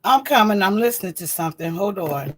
I'm coming. I'm listening to something. Hold on.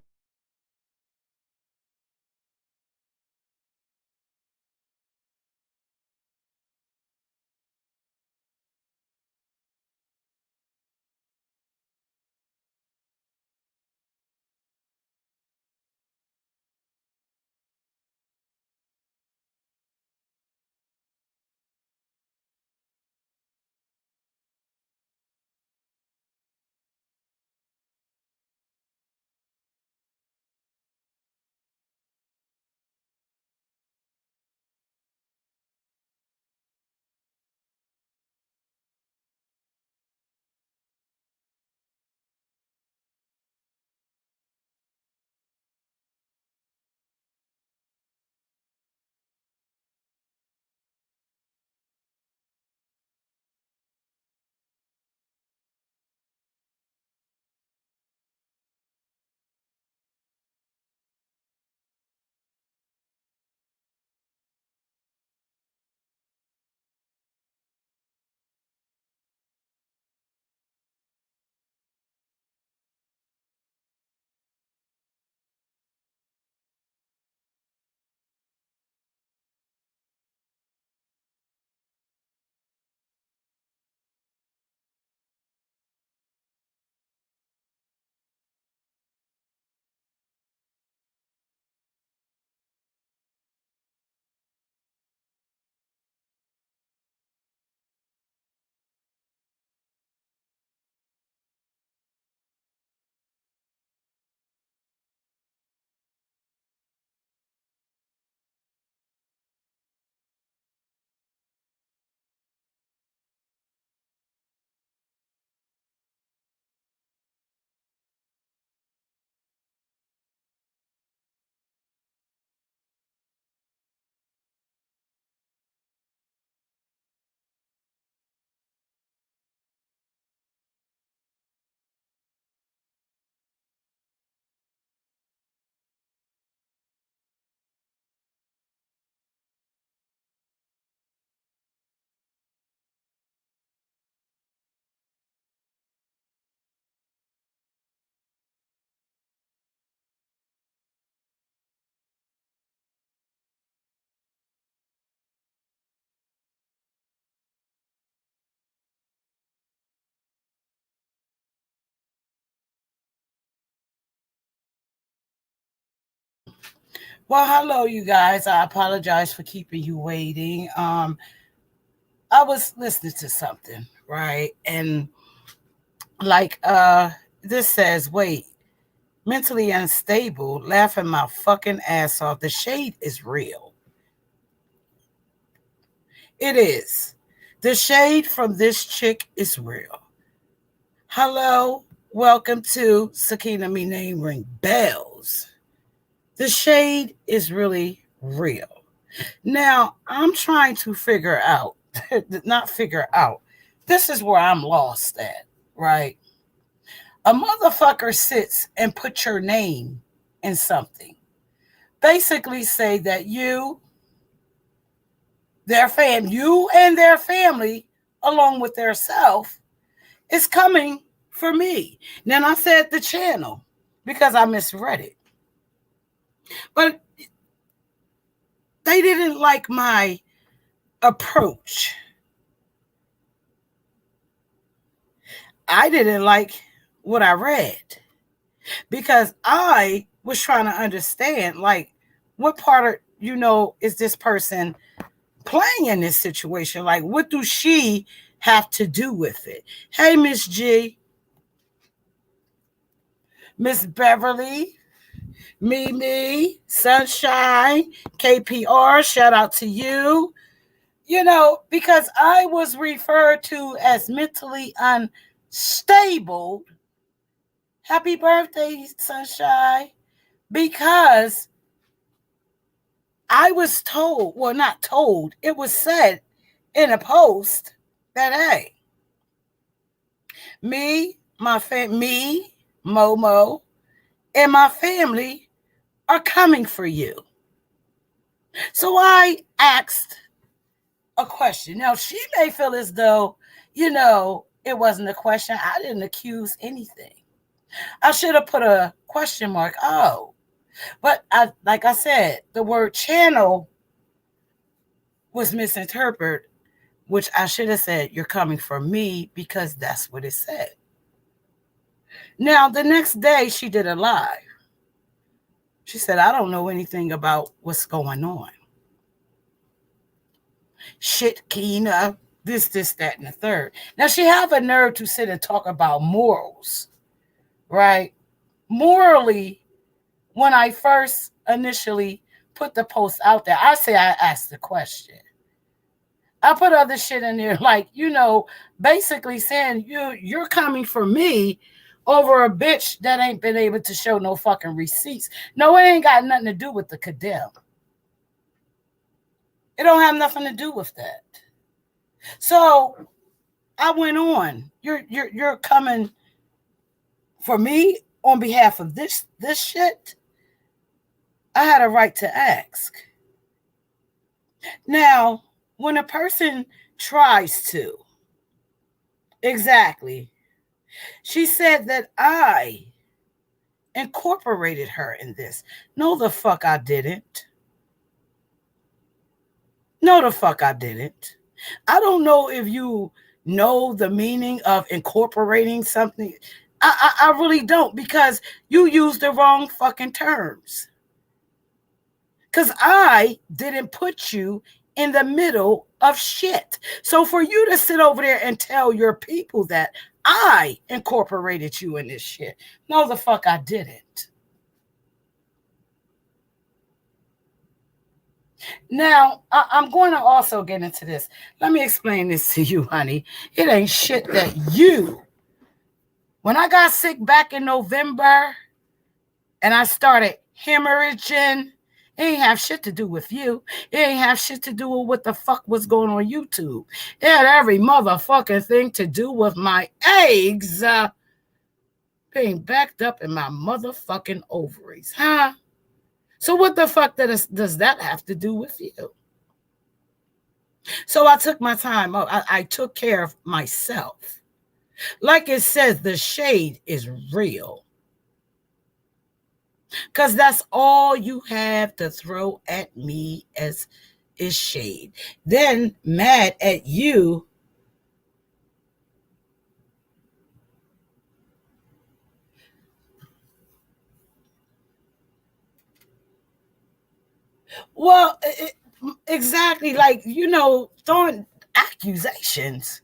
Well, hello, you guys. I apologize for keeping you waiting. I was listening to something, right? And like this says, wait, mentally unstable, laughing my fucking ass off. The shade is real. It is. The shade from this chick is real. Hello, welcome to Sakina Me Name Ring Bells. The shade is really real. Now, I'm trying to figure out, not figure out, this is where I'm lost at, right? A motherfucker sits and put your name in something. Basically say that you and their family, along with their self, is coming for me. Then I said the channel because I misread it. But they didn't like my approach. I didn't like what I read because I was trying to understand, like, what part of, is this person playing in this situation? Like, what do she have to do with it? Hey, Miss G, Miss Beverly, Mimi, Sunshine, KPR, shout out to you. Because I was referred to as mentally unstable. Happy birthday, Sunshine. Because I was told, well, not told, it was said in a post that, hey, me, Momo, and my family are coming for you. So I asked a question. Now, she may feel as though, it wasn't a question. I didn't accuse anything. I should have put a question mark. Oh, but like I said, the word channel was misinterpreted, which I should have said, you're coming for me, because that's what it said. Now, the next day, she did a live. She said, I don't know anything about what's going on. Shit, Keena, this, that, and the third. Now, she have a nerve to sit and talk about morals, right? Morally, when I first initially put the post out there, I say I asked the question. I put other shit in there, like, basically saying you're coming for me over a bitch that ain't been able to show no fucking receipts. No, it ain't got nothing to do with the condemn. It don't have nothing to do with that. So I went on. You're coming for me on behalf of this shit. I had a right to ask. Now, when a person tries to, exactly, she said that I incorporated her in this. No, the fuck I didn't. No, the fuck I didn't. I don't know if you know the meaning of incorporating something. I really don't, because you use the wrong fucking terms. Because I didn't put you in the middle of shit. So for you to sit over there and tell your people that I incorporated you in this shit, no, the fuck I didn't. Now, I'm going to also get into this. Let me explain this to you, honey. It ain't shit that you, when I got sick back in November and I started hemorrhaging, it ain't have shit to do with you. It ain't have shit to do with what the fuck was going on YouTube. It had every motherfucking thing to do with my eggs being backed up in my motherfucking ovaries, huh? So what the fuck does that have to do with you? So I took my time. I took care of myself. Like it says, the shade is real. Because that's all you have to throw at me as is shade. Then mad at you. Well, exactly, like, throwing accusations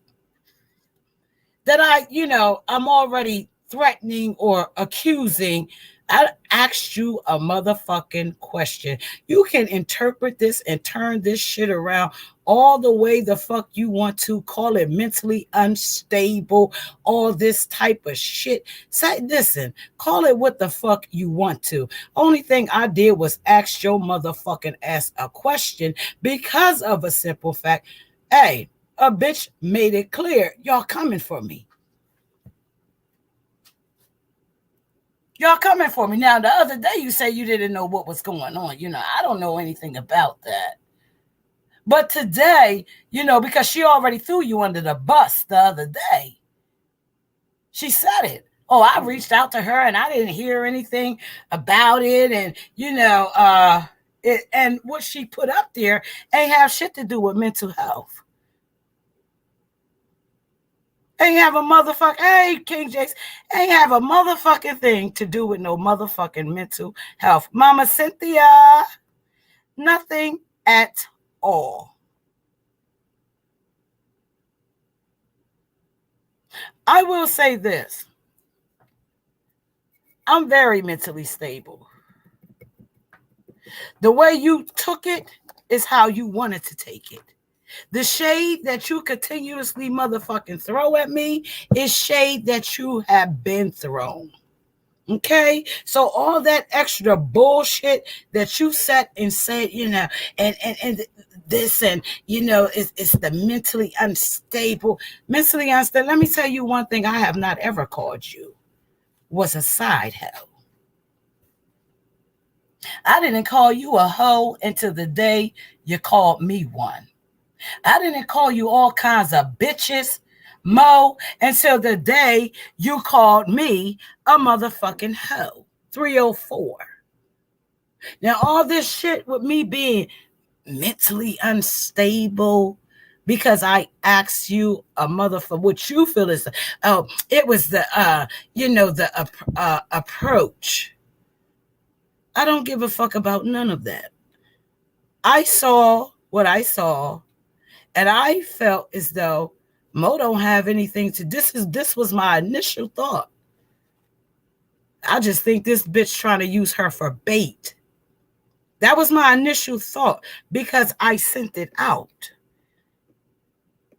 that I'm already threatening or accusing. I asked you a motherfucking question. You can interpret this and turn this shit around all the way the fuck you want to. Call it mentally unstable, all this type of shit. Say, listen, call it what the fuck you want to. Only thing I did was ask your motherfucking ass a question because of a simple fact. Hey, a bitch made it clear, y'all coming for me. Y'all coming for me. Now, the other day you say you didn't know what was going on. I don't know anything about that. But today, because she already threw you under the bus the other day. She said it. Oh, I reached out to her and I didn't hear anything about it. And, and what she put up there ain't have shit to do with mental health. Ain't have a motherfucking, hey, King Jakes, ain't have a motherfucking thing to do with no motherfucking mental health. Mama Cynthia, nothing at all. I will say this. I'm very mentally stable. The way you took it is how you wanted to take it. The shade that you continuously motherfucking throw at me is shade that you have been thrown. Okay, so all that extra bullshit that you sat and said, and this, and it's the mentally unstable. Mentally unstable. Let me tell you one thing I have not ever called you was a side hoe. I didn't call you a hoe until the day you called me one. I didn't call you all kinds of bitches Mo, until the day you called me a motherfucking hoe. 304. Now, all this shit with me being mentally unstable because I asked you a motherfucker what you feel is, oh, it was the, the approach. I don't give a fuck about none of that. I saw what I saw, and I felt as though Mo don't have anything to. This was my initial thought. I just think this bitch trying to use her for bait. That was my initial thought because I sent it out.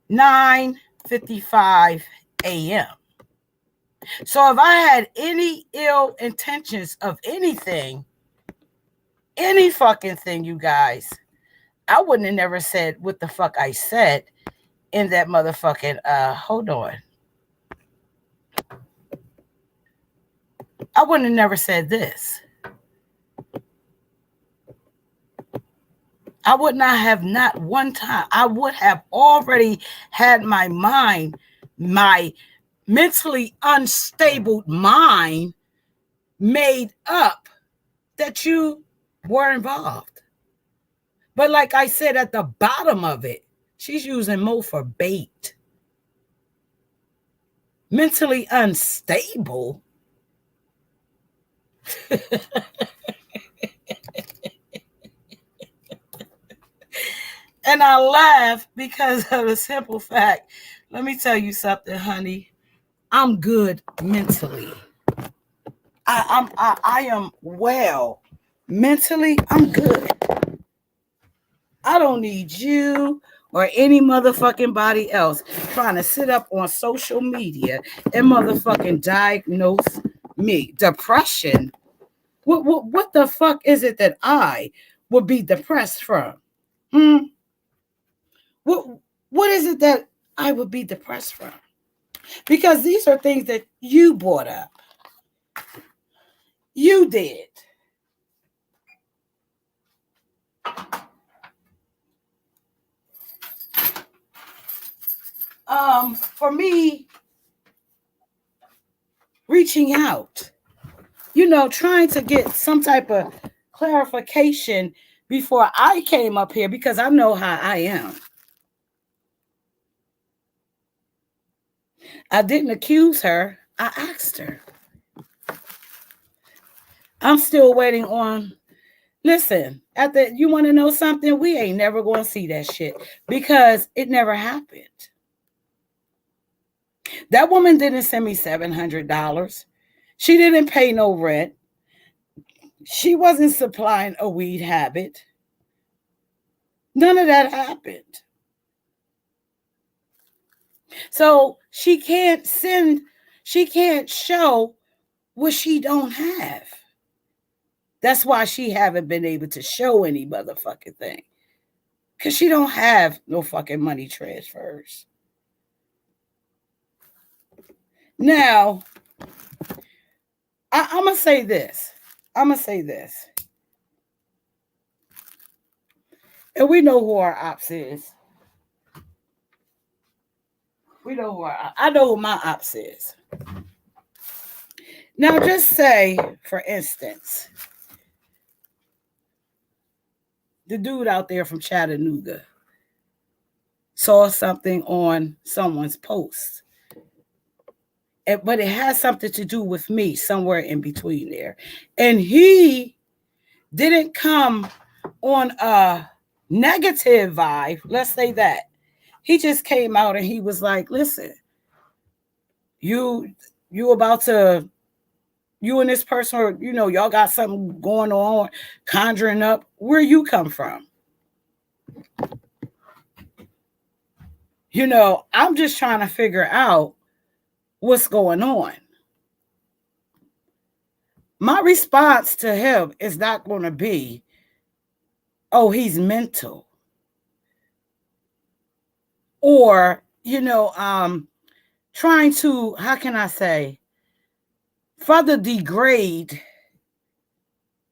9:55 a.m. So if I had any ill intentions of anything, any fucking thing, you guys, I wouldn't have never said what the fuck I said in that motherfucking hold on. I wouldn't have never said this. I would not have not one time. I would have already had my mind, my mentally unstable mind made up that you were involved. But like I said, at the bottom of it, she's using Mo for bait. Mentally unstable. And I laugh because of the simple fact. Let me tell you something, honey. I'm good mentally. I am well. Mentally, I'm good. I don't need you or any motherfucking body else trying to sit up on social media and motherfucking diagnose me. Depression. What the fuck is it that I would be depressed from? Hmm? What is it that I would be depressed from? Because these are things that you brought up. You did. For me, reaching out, trying to get some type of clarification before I came up here because I know how I am. I didn't accuse her. I asked her. I'm still waiting on. Listen, you want to know something? We ain't never going to see that shit because it never happened. That woman didn't send me $700. She didn't pay no rent. She wasn't supplying a weed habit. None of that happened. So she can't show what she don't have. That's why she haven't been able to show any motherfucking thing. Because she don't have no fucking money transfers. Now, I'm going to say this. And we know who our ops is. I know who my ops is. Now, just say, for instance, the dude out there from Chattanooga saw something on someone's post. But it has something to do with me somewhere in between there. And he didn't come on a negative vibe. Let's say that. He just came out and he was like, listen, you about to, you and this person, y'all got something going on, conjuring up. Where you come from? I'm just trying to figure out what's going on. My response to him is not going to be, oh, he's mental. Or, trying to, how can I say, further degrade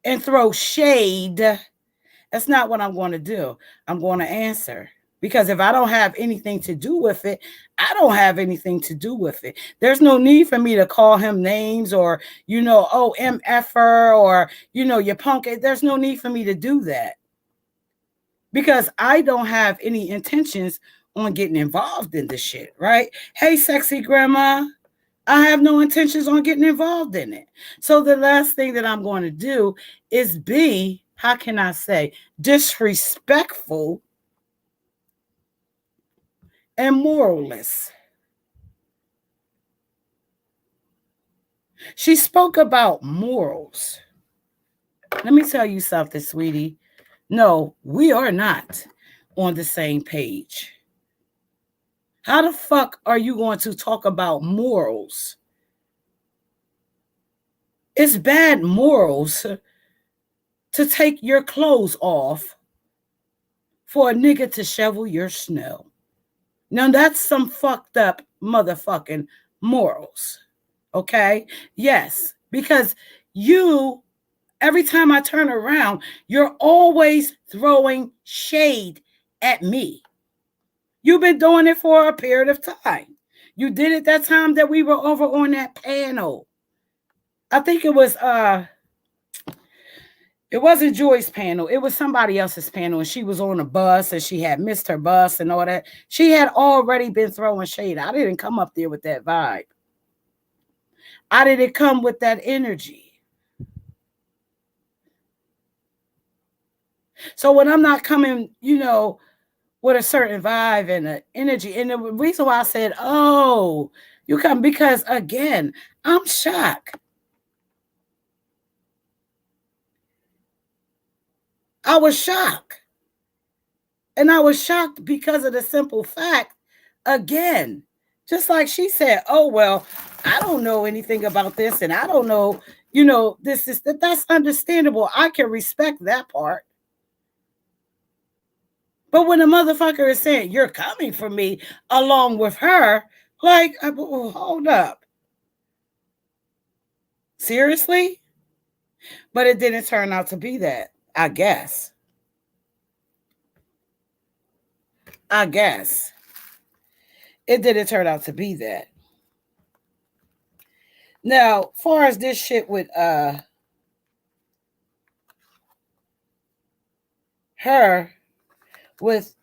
and throw shade. That's not what I'm going to do. I'm going to answer. Because if I don't have anything to do with it, I don't have anything to do with it. There's no need for me to call him names or, oh, MFer or, you punk. There's no need for me to do that because I don't have any intentions on getting involved in this shit, right? Hey, sexy grandma, I have no intentions on getting involved in it. So the last thing that I'm going to do is be, how can I say, disrespectful and moralless. She spoke about morals. Let me tell you something, sweetie. No, we are not on the same page. How the fuck are you going to talk about morals? It's bad morals to take your clothes off for a nigga to shovel your snow. Now that's some fucked up motherfucking morals. Okay? Yes, because you, every time I turn around, you're always throwing shade at me. You've been doing it for a period of time. You did it that time that we were over on that panel. I think it wasn't Joy's panel. It was somebody else's panel, and she was on a bus, and she had missed her bus and all that. She had already been throwing shade. I didn't come up there with that vibe. I didn't come with that energy. So when I'm not coming, with a certain vibe and an energy, and the reason why I said, oh, you come, because again, I'm shocked. I was shocked. And I was shocked because of the simple fact, again, just like she said, oh, well, I don't know anything about this and I don't know, this is that's understandable. I can respect that part. But when a motherfucker is saying you're coming for me along with her, like, hold up. Seriously? But it didn't turn out to be that, I guess. It didn't turn out to be that. Now, far as this shit with her with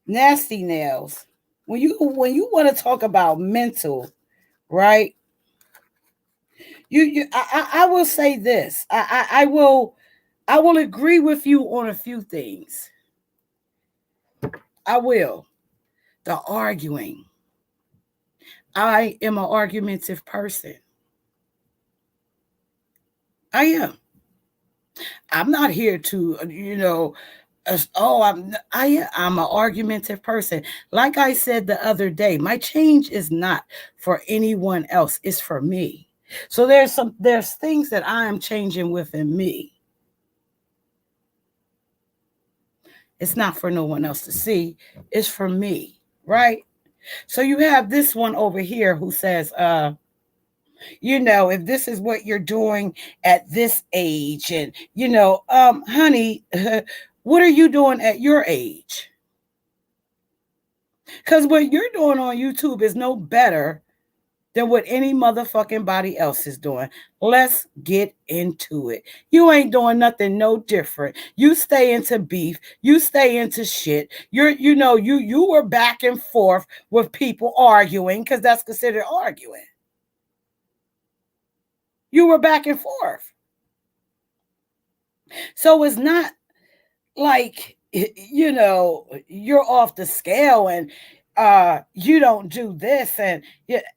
nasty nails, when you want to talk about mental, right? I will say this. I will agree with you on a few things. I will. The arguing. I am an argumentative person. I am. I'm not here to, I'm an argumentative person. Like I said the other day, my change is not for anyone else. It's for me. So there's things that I am changing within me. It's not for no one else to see. It's for me, right? So you have this one over here who says, if this is what you're doing at this age, and honey, what are you doing at your age? Because what you're doing on YouTube is no better than what any motherfucking body else is doing. Let's get into it. You ain't doing nothing no different. You stay into beef. You stay into shit. You were back and forth with people arguing, because that's considered arguing. You were back and forth. So it's not like, you're off the scale and you don't do this, and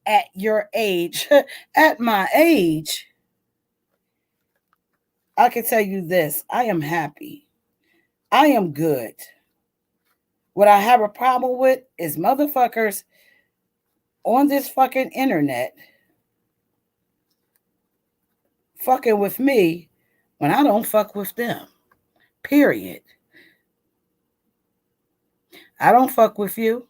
at your age. At my age, I can tell you this. I am happy. I am good. What I have a problem with is motherfuckers on this fucking internet fucking with me when I don't fuck with them. Period. I don't fuck with you.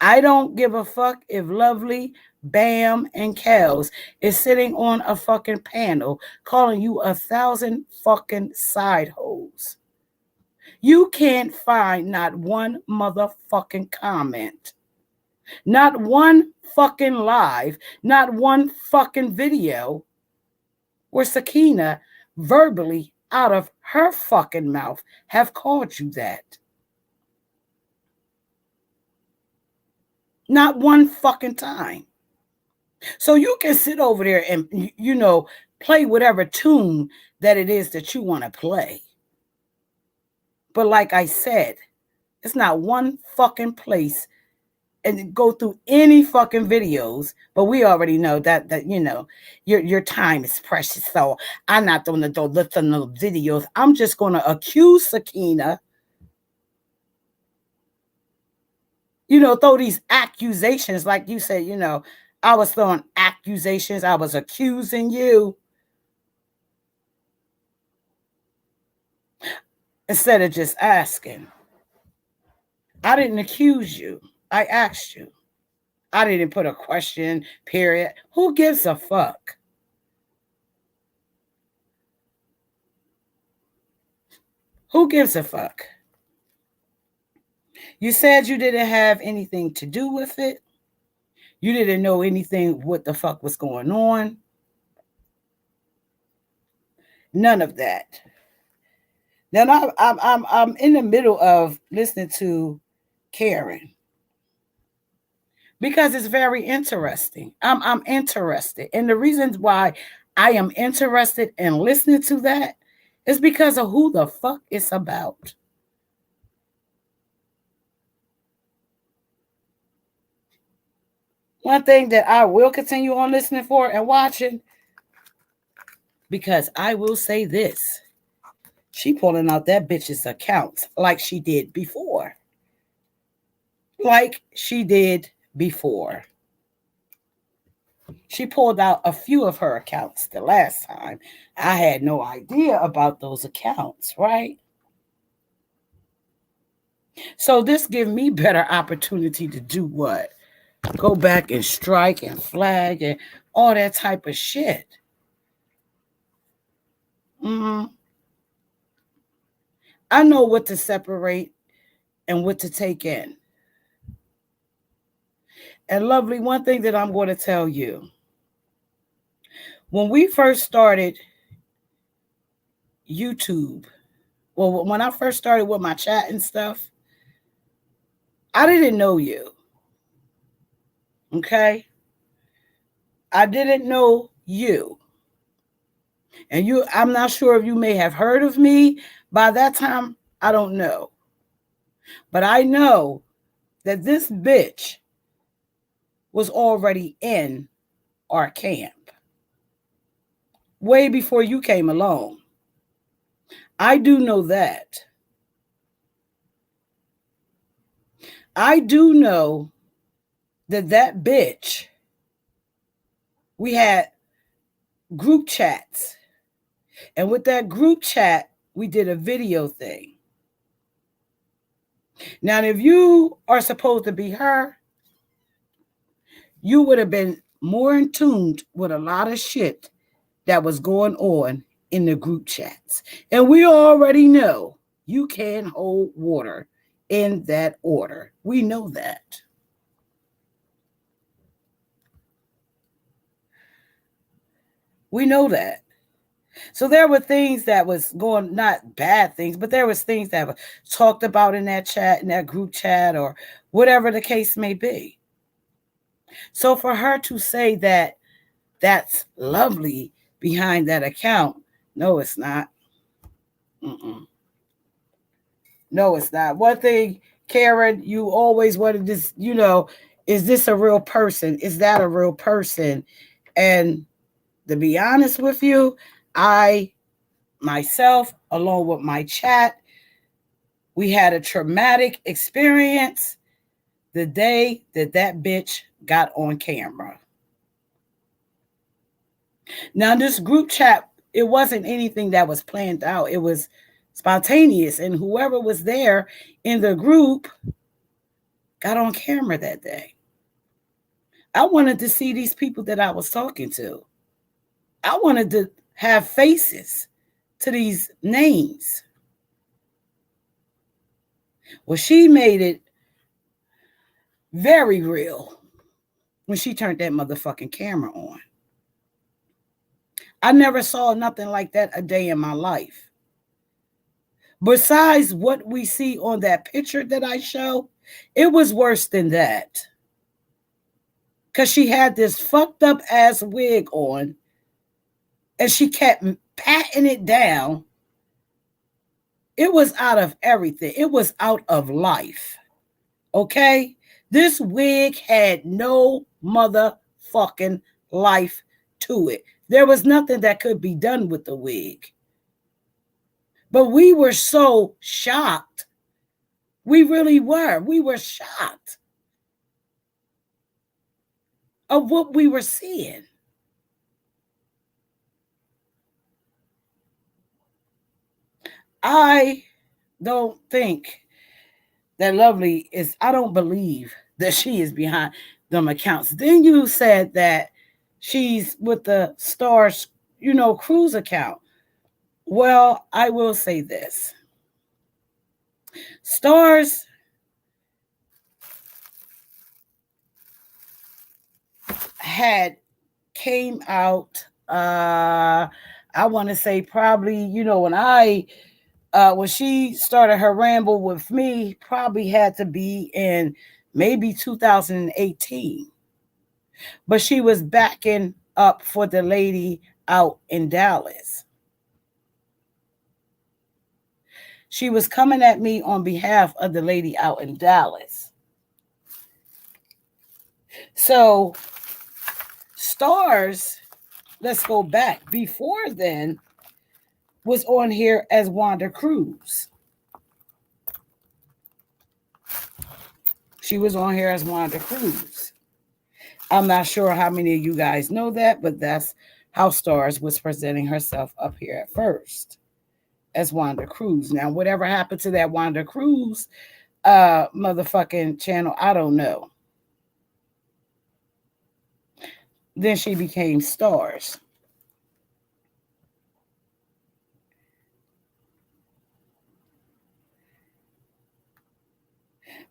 I don't give a fuck if Lovely, Bam, and Kels is sitting on a fucking panel calling you 1,000 fucking side hoes. You can't find not one motherfucking comment, not one fucking live, not one fucking video where Sakina verbally out of her fucking mouth have called you that. Not one fucking time. So you can sit over there and, play whatever tune that it is that you want to play. But like I said, it's not one fucking place and go through any fucking videos. But we already know that your time is precious. So I'm not going to go listen to videos. I'm just going to accuse Sakina. Throw these accusations, like you said, I was throwing accusations. I was accusing you. Instead of just asking. I didn't accuse you. I asked you. I didn't put a question, period. Who gives a fuck? Who gives a fuck? You said you didn't have anything to do with it. You didn't know anything what the fuck was going on. None of that. Now I'm in the middle of listening to Karen because it's very interesting. I'm interested, and the reasons why I am interested in listening to that is because of who the fuck it's about. One thing that I will continue on listening for and watching, because I will say this, she pulling out that bitch's accounts like she did before. Like she did before. She pulled out a few of her accounts the last time. I had no idea about those accounts, right? So this gives me better opportunity to do what? Go back and strike and flag and all that type of shit. I know what to separate and what to take in. And lovely, one thing that I'm going to tell you. When we first started YouTube, well, when I first started with my chat and stuff, I didn't know you. Okay? I didn't know you. And I'm not sure if you may have heard of me. By that time, I don't know. But I know that this bitch was already in our camp way before you came along. I do know that. I do know that bitch, we had group chats. And with that group chat, we did a video thing. Now, if you are supposed to be her, you would have been more in tune with a lot of shit that was going on in the group chats. And we already know you can't hold water in that order. We know that. We know that. So there were things that was going, not bad things, but there was things that were talked about in that chat, in that group chat, or whatever the case may be. So for her to say that that's lovely behind that account, no, it's not. No, it's not. One thing, Karen, you always wanted this, is this a real person? Is that a real person? And to be honest with you, I myself, along with my chat, we had a traumatic experience the day that bitch got on camera. Now, this group chat, it wasn't anything that was planned out. It was spontaneous, and whoever was there in the group got on camera that day. I wanted to see these people that I was talking to. I wanted to have faces to these names. Well, she made it very real when she turned that motherfucking camera on. I never saw nothing like that a day in my life. Besides what we see on that picture that I show, it was worse than that. Because she had this fucked up ass wig on and she kept patting it down. It was out of everything, it was out of life. Okay? This wig had no motherfucking life to it. There was nothing that could be done with the wig. But we were so shocked. We really were. We were shocked of what we were seeing. I don't think that Lovely is, I don't believe that she is behind them accounts. Then you said that she's with the Stars, cruise account. Well, I will say this. Stars had came out, I want to say probably, when she started her ramble with me, probably had to be in maybe 2018. But she was backing up for the lady out in Dallas. She was coming at me on behalf of the lady out in Dallas. So, Stars, let's go back. Before then, was on here as Wanda Cruz. She was on here as Wanda Cruz. I'm not sure how many of you guys know that, but that's how Stars was presenting herself up here at first as Wanda Cruz. Now, whatever happened to that Wanda Cruz motherfucking channel, I don't know. Then she became Stars.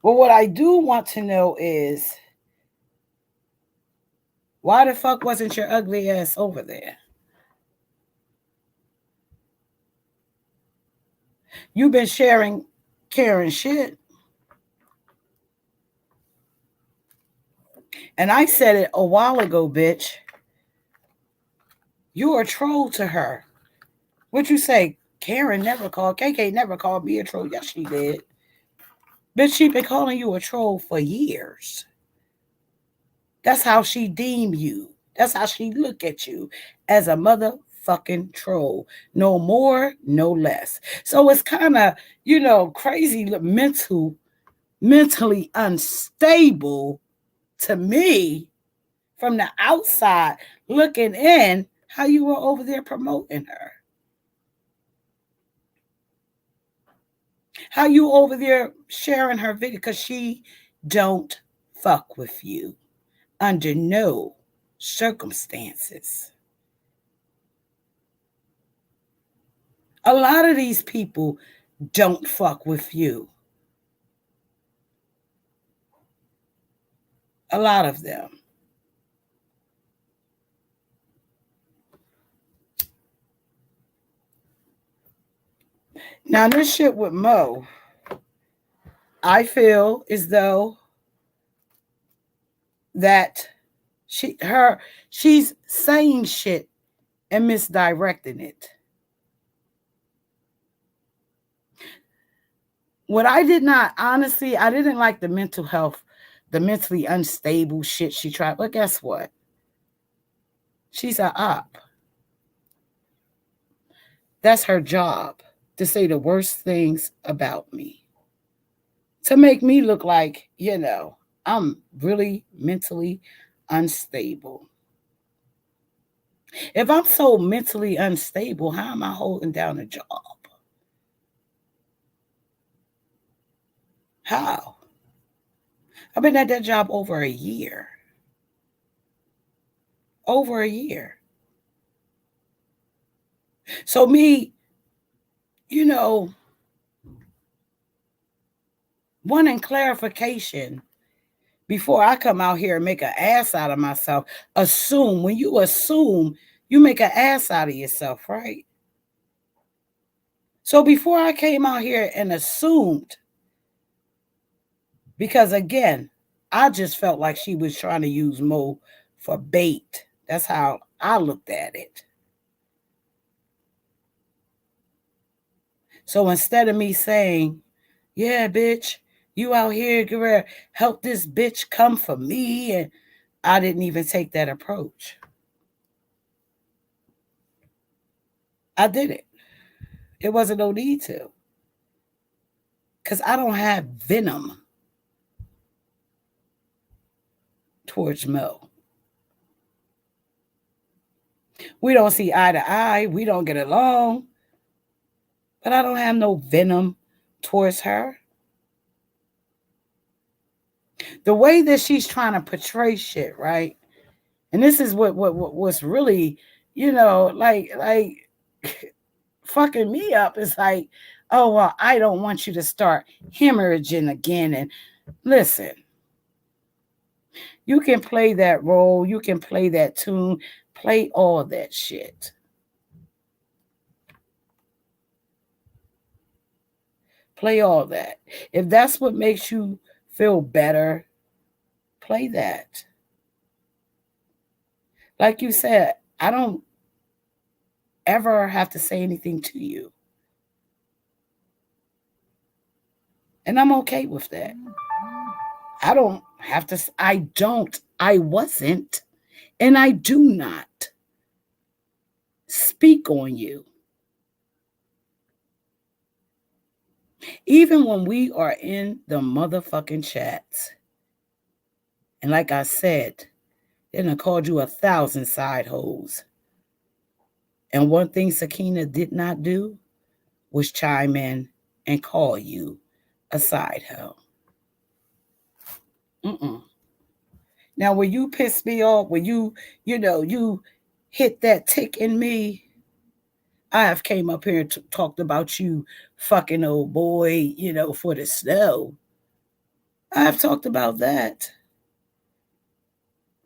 But what I do want to know is, why the fuck wasn't your ugly ass over there? You've been sharing Karen shit. And I said it a while ago, bitch. You're a troll to her. What you say? Karen never called. KK never called me a troll. Yes, she did. Bitch, she been calling you a troll for years. That's how she deem you. That's how she look at you, as a motherfucking troll. No more, no less. So it's kind of, crazy, mentally unstable to me from the outside looking in, how you were over there promoting her. How you over there sharing her video, because she don't fuck with you under no circumstances. A lot of these people don't fuck with you. A lot of them. Now, this shit with Mo, I feel as though that she's saying shit and misdirecting it. What I did not, honestly, I didn't like the mental health, the mentally unstable shit she tried. But guess what? She's a op. That's her job, to say the worst things about me, to make me look like, I'm really mentally unstable. If I'm so mentally unstable, how am I holding down a job? How? I've been at that job over a year. Over a year. So me, you know, wanting clarification before I come out here and make an ass out of myself. Assume, when you assume, you make an ass out of yourself, right? So before I came out here and assumed, because again, I just felt like she was trying to use Mo for bait. That's how I looked at it. So instead of me saying, yeah, bitch, you out here, girl, help this bitch come for me, and I didn't even take that approach. I did it. It wasn't no need to. Because I don't have venom towards Mo. We don't see eye to eye. We don't get along. But I don't have no venom towards her. The way that she's trying to portray shit, right? And this is what's really, like fucking me up. It's like, oh well, I don't want you to start hemorrhaging again. And listen, you can play that role, you can play that tune, play all that shit. Play all that. If that's what makes you feel better, play that. Like you said, I don't ever have to say anything to you. And I'm okay with that. I don't have to, I wasn't, and I do not speak on you. Even when we are in the motherfucking chats. And like I said, they done called you 1,000 side hoes. And one thing Sakina did not do was chime in and call you a side hoe. Mm-mm. Now, when you piss me off, when you hit that tick in me, I have came up here and talked about you fucking old boy, for the snow. I have talked about that.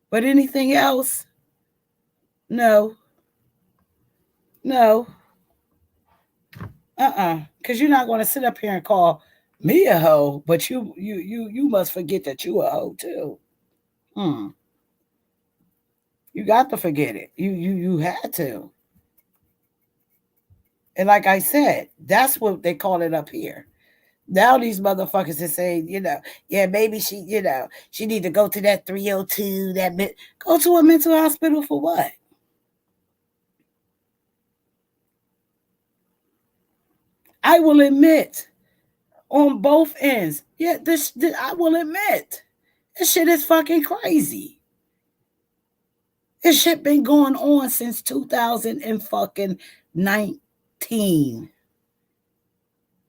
But anything else? No. No. Because you're not going to sit up here and call me a hoe, but you must forget that you a hoe too. You got to forget it. You had to. And like I said, that's what they call it up here. Now these motherfuckers are saying, yeah, maybe she need to go to that 302, go to a mental hospital for what? I will admit, on both ends, yeah, this I will admit, this shit is fucking crazy. This shit been going on since 2019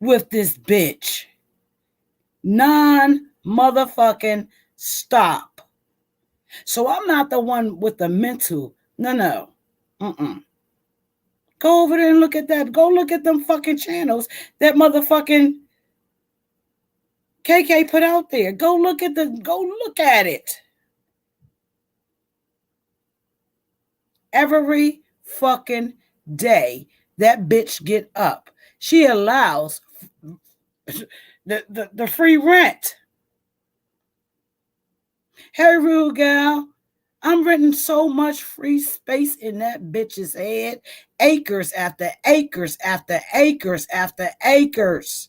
with this bitch. Non-motherfucking stop. So I'm not the one with the mental. No. Go over there and look at that. Go look at them fucking channels that motherfucking KK put out there. Go look at it. Every fucking day that bitch get up. She allows the free rent. Hey, rude gal, I'm renting so much free space in that bitch's head. Acres after acres after acres after acres.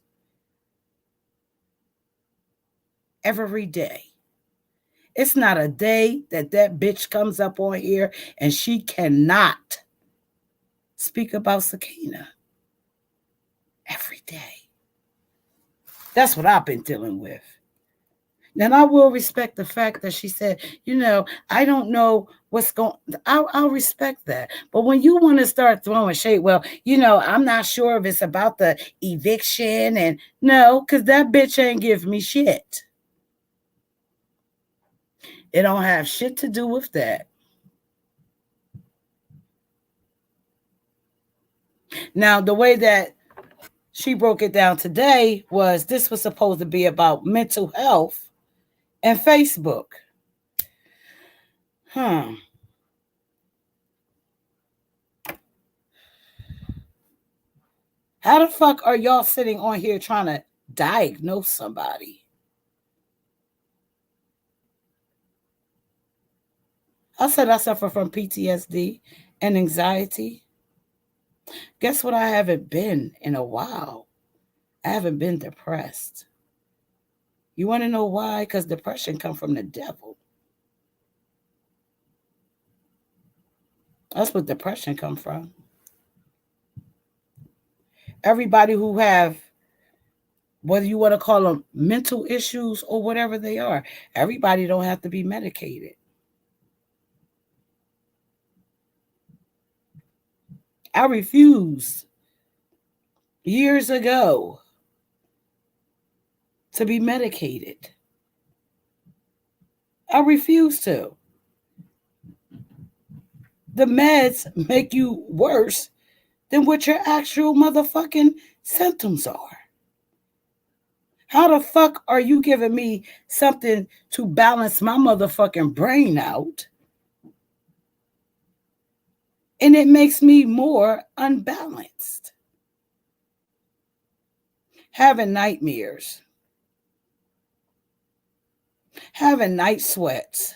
Every day. It's not a day that bitch comes up on here and she cannot speak about Sakina. Every day. That's what I've been dealing with. And I will respect the fact that she said, I don't know what's going on. I'll respect that. But when you want to start throwing shade, well, I'm not sure if it's about the eviction. And no, because that bitch ain't give me shit. It don't have shit to do with that. Now, the way that she broke it down today was this was supposed to be about mental health and Facebook. Hmm. How the fuck are y'all sitting on here trying to diagnose somebody? I said I suffer from PTSD and anxiety. Guess what? I haven't been in a while. I haven't been depressed. You want to know why? Because depression comes from the devil. That's what depression comes from. Everybody who have, whether you want to call them mental issues or whatever they are, everybody don't have to be medicated. I refused years ago to be medicated. I refuse to. The meds make you worse than what your actual motherfucking symptoms are. How the fuck are you giving me something to balance my motherfucking brain out? And it makes me more unbalanced. Having nightmares, having night sweats.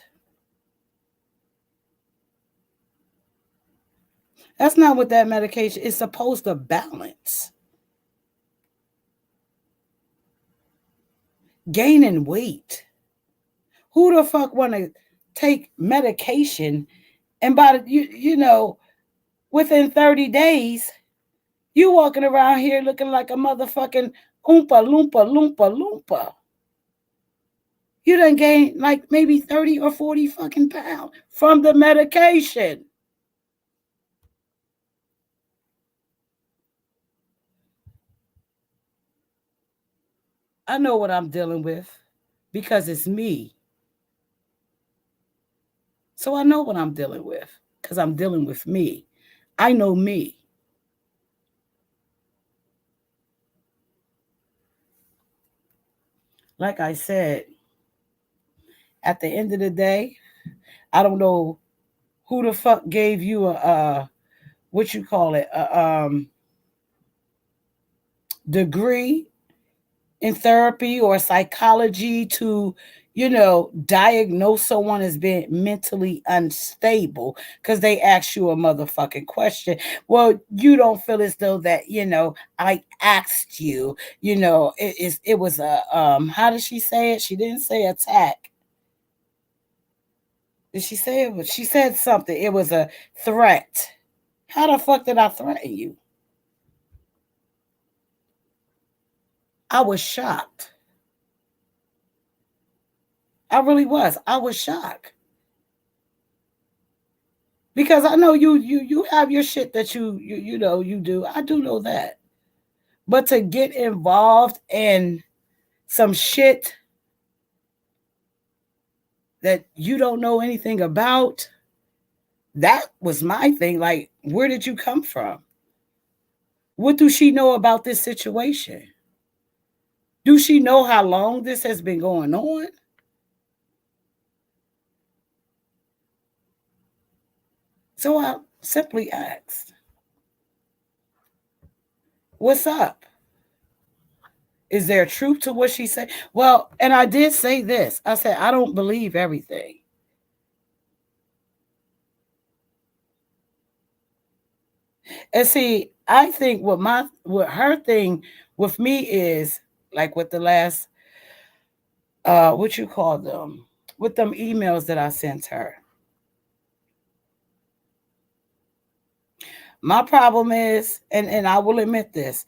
That's not what that medication is supposed to balance. Gaining weight. Who the fuck want to take medication and by the, you know, within 30 days, you walking around here looking like a motherfucking oompa loompa loompa loompa. You done gained like maybe 30 or 40 fucking pounds from the medication. I know what I'm dealing with because it's me. So I know what I'm dealing with because I'm dealing with me. I know me. Like I said, at the end of the day, I don't know who the fuck gave you a what you call it, a degree in therapy or psychology to, diagnose someone as being mentally unstable because they ask you a motherfucking question. Well, you don't feel as though that, I asked you, it was a, how did she say it? She didn't say attack. Did she say it? She said something. It was a threat. How the fuck did I threaten you? I was shocked. I really was. I was shocked because I know you have your shit that you do. I do know that, but to get involved in some shit that you don't know anything about, that was my thing. Like, where did you come from? What do she know about this situation? Do she know how long this has been going on? So I simply asked, what's up? Is there truth to what she said? Well, and I did say this. I said, I don't believe everything. And see, I think what her thing with me is like with the last what you call them, with them emails that I sent her. My problem is, and I will admit this,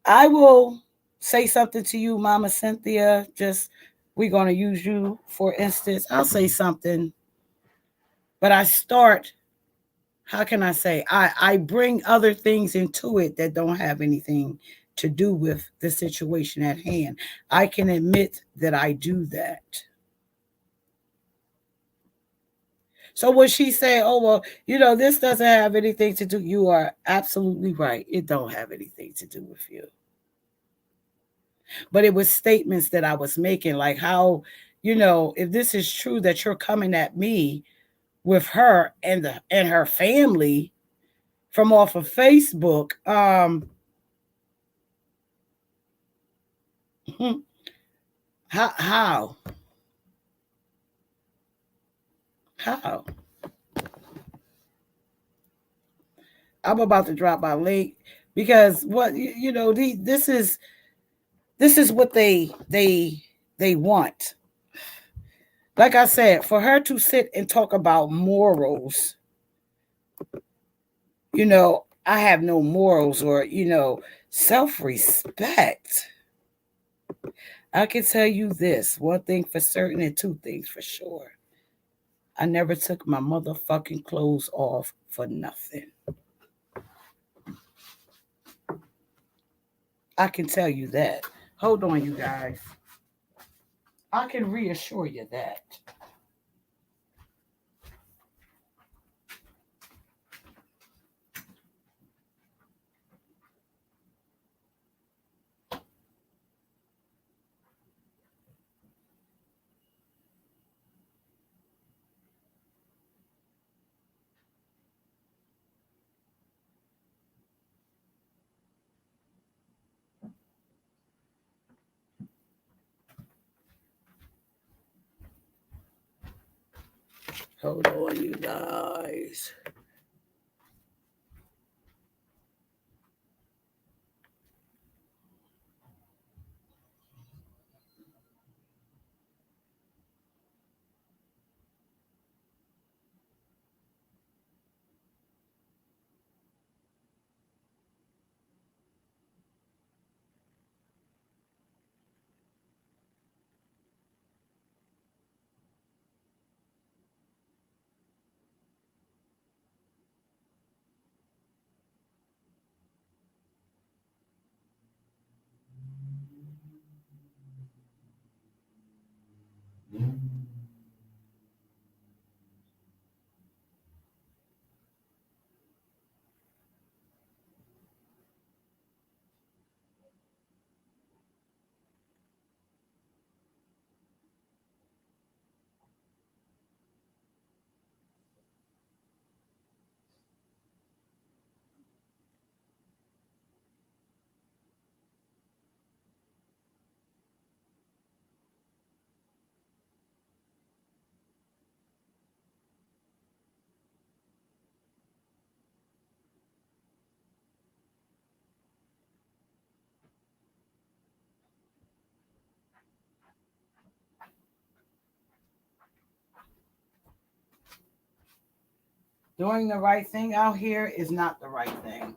I will say something to you, Mama Cynthia, just we're gonna use you for instance. I'll say something, but I start, how can I say, I bring other things into it that don't have anything to do with the situation at hand. I can admit that I do that. So when she say, "Oh well, this doesn't have anything to do," you are absolutely right. It don't have anything to do with you. but it was statements that I was making, like how, if this is true that you're coming at me with her and her family from off of Facebook, how how I'm about to drop my link because what this is what they want. Like I said, for her to sit and talk about morals, I have no morals or, self respect. I can tell you this one thing for certain and two things for sure. I never took my motherfucking clothes off for nothing. I can tell you that. Hold on, you guys. I can reassure you that. Hold on, you guys. Doing the right thing out here is not the right thing.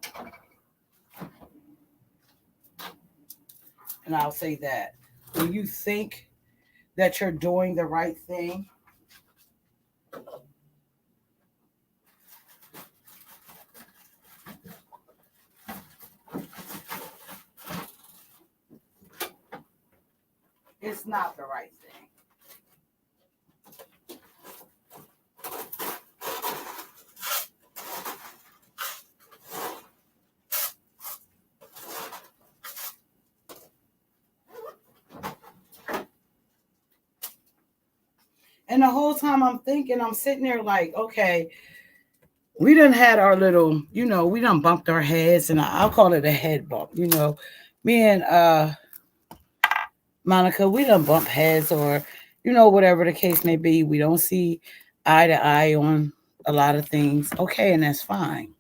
And I'll say that. When you think that you're doing the right thing, it's not the right thing. And the whole time I'm thinking, I'm sitting there like, okay, we done had our little, we done bumped our heads, and I'll call it a head bump. Me and Monica, we done bump heads, or whatever the case may be. We don't see eye to eye on a lot of things. Okay, and that's fine.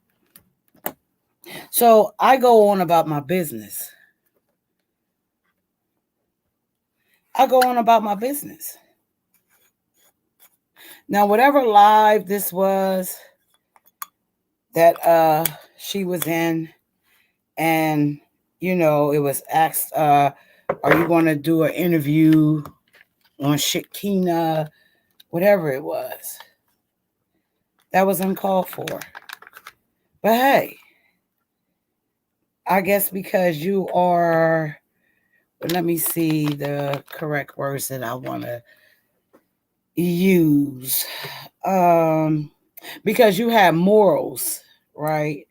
So I go on about my business. I go on about my business. Now, whatever live this was that she was in, and it was asked, are you going to do an interview on Shakina, whatever it was, that was uncalled for. But hey, I guess because you are, let me see the correct words that I want to use, because you have morals, right,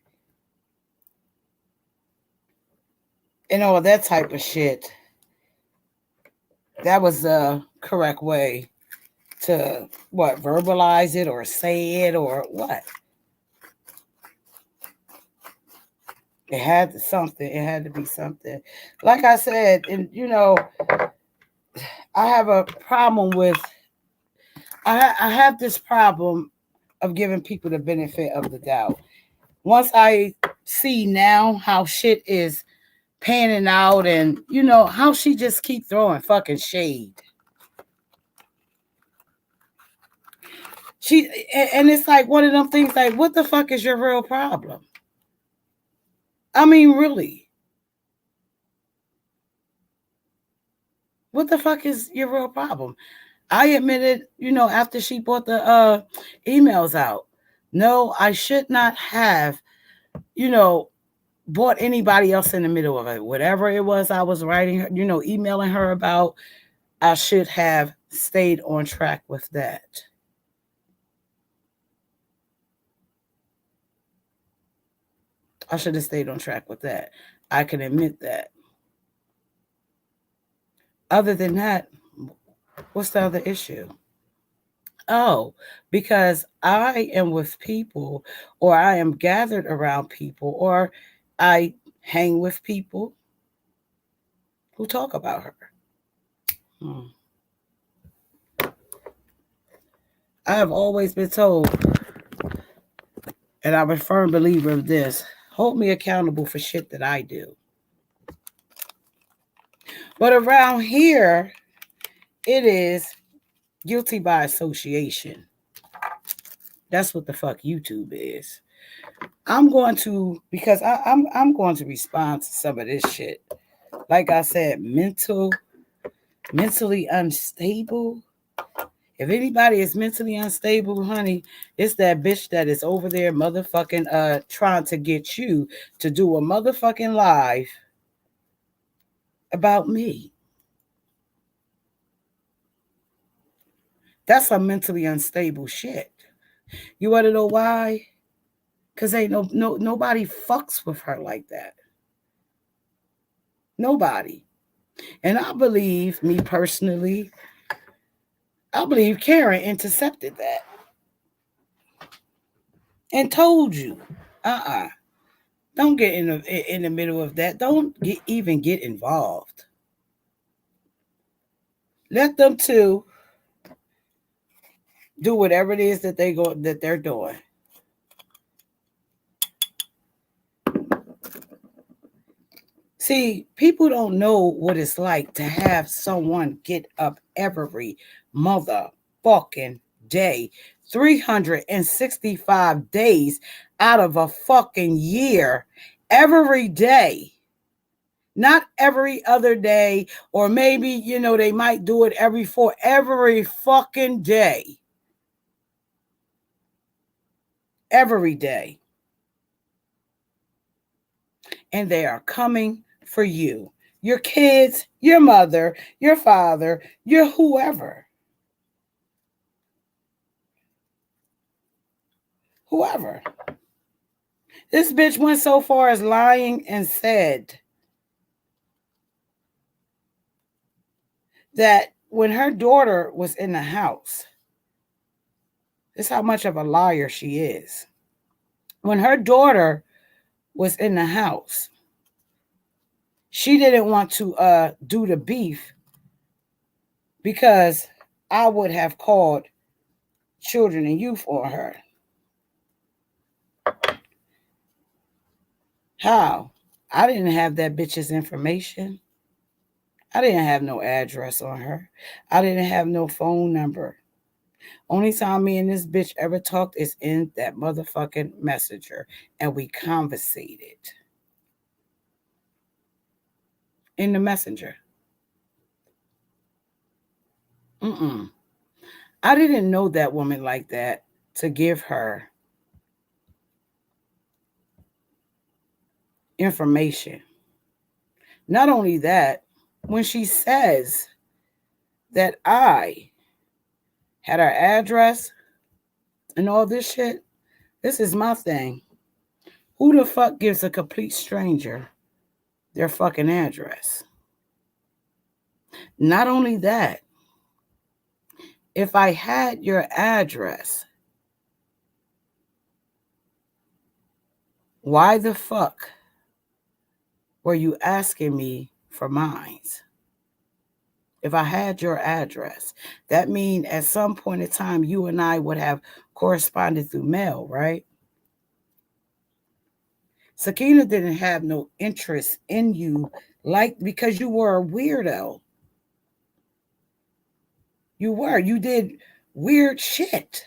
and all that type of shit. That was the correct way to what, verbalize it or say it or what. It had to something. It had to be something. Like I said, and I have a problem with. I have this problem of giving people the benefit of the doubt. Once I see now how shit is panning out, and how she just keep throwing fucking shade. She and it's like one of them things. Like, what the fuck is your real problem? I mean, really, what the fuck is your real problem? I admitted, after she brought the emails out, no, I should not have, you know, brought anybody else in the middle of it. Whatever it was I was writing her, emailing her about, I should have stayed on track with that. I should have stayed on track with that. I can admit that. Other than that, what's the other issue? Oh, because I am with people, or I am gathered around people, or I hang with people who talk about her. Hmm. I have always been told, and I'm a firm believer of this, hold me accountable for shit that I do. But around here, it is guilty by association. That's what the fuck YouTube is. I'm going to, because I'm going to respond to some of this shit. Like I said, mentally unstable. If anybody is mentally unstable, honey, it's that bitch that is over there motherfucking trying to get you to do a motherfucking live about me. That's some mentally unstable shit. You want to know why? Cause ain't nobody fucks with her like that. Nobody. And I believe, me personally, I believe Karen intercepted that and told you, uh-uh, don't get in the middle of that. Don't even get involved. Let them two do whatever it is that they're doing. See, people don't know what it's like to have someone get up every motherfucking day, 365 days out of a fucking year, every day. Not every other day, or maybe, they might do it every fucking day. Every day. And they are coming for you. Your kids, your mother, your father, your whoever. Whoever. This bitch went so far as lying and said that when her daughter was in the house, this is how much of a liar she is. When her daughter was in the house, she didn't want to do the beef because I would have called children and youth on her. How? I didn't have that bitch's information. I didn't have no address on her. I didn't have no phone number. Only time me and this bitch ever talked is in that motherfucking messenger. And we conversated in the messenger. Mm-mm. I didn't know that woman like that to give her information. Not only that, when she says that I had her address and all this shit, this is my thing. Who the fuck gives a complete stranger their fucking address? Not only that, if I had your address, why the fuck were you asking me for mines? If I had your address, that means at some point in time, you and I would have corresponded through mail, right? Sakina didn't have no interest in you, like, because you were a weirdo. You did weird shit.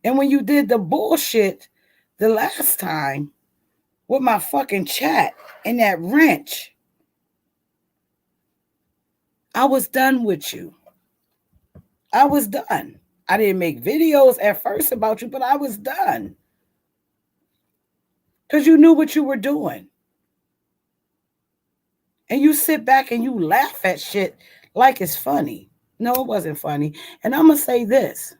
And when you did the bullshit the last time with my fucking chat and that wrench, I was done with you. I was done. I didn't make videos at first about you, but I was done. Because you knew what you were doing. And you sit back and you laugh at shit like it's funny. No, it wasn't funny. And I'm going to say this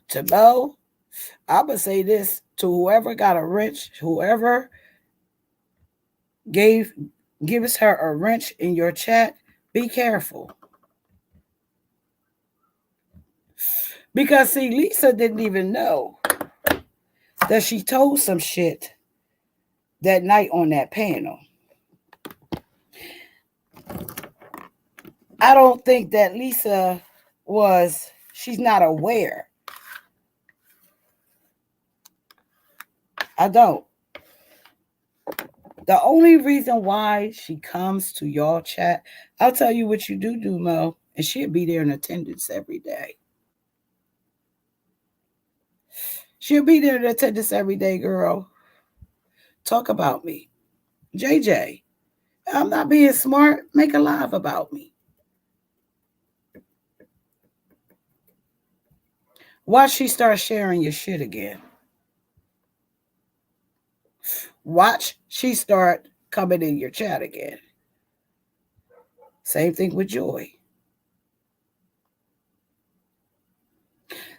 to Mo, I'm going to say this to whoever got a wrench, whoever gives her a wrench in your chat, be careful. Because, see, Lisa didn't even know that she told some shit that night on that panel. I don't think that Lisa she's not aware. I don't. The only reason why she comes to y'all chat, I'll tell you what you do, Mo, and she'll be there in attendance every day. She'll be there in attendance every day, girl. Talk about me. JJ, I'm not being smart. Make a live about me. Watch she start sharing your shit again. Watch she start coming in your chat again. Same thing with Joy.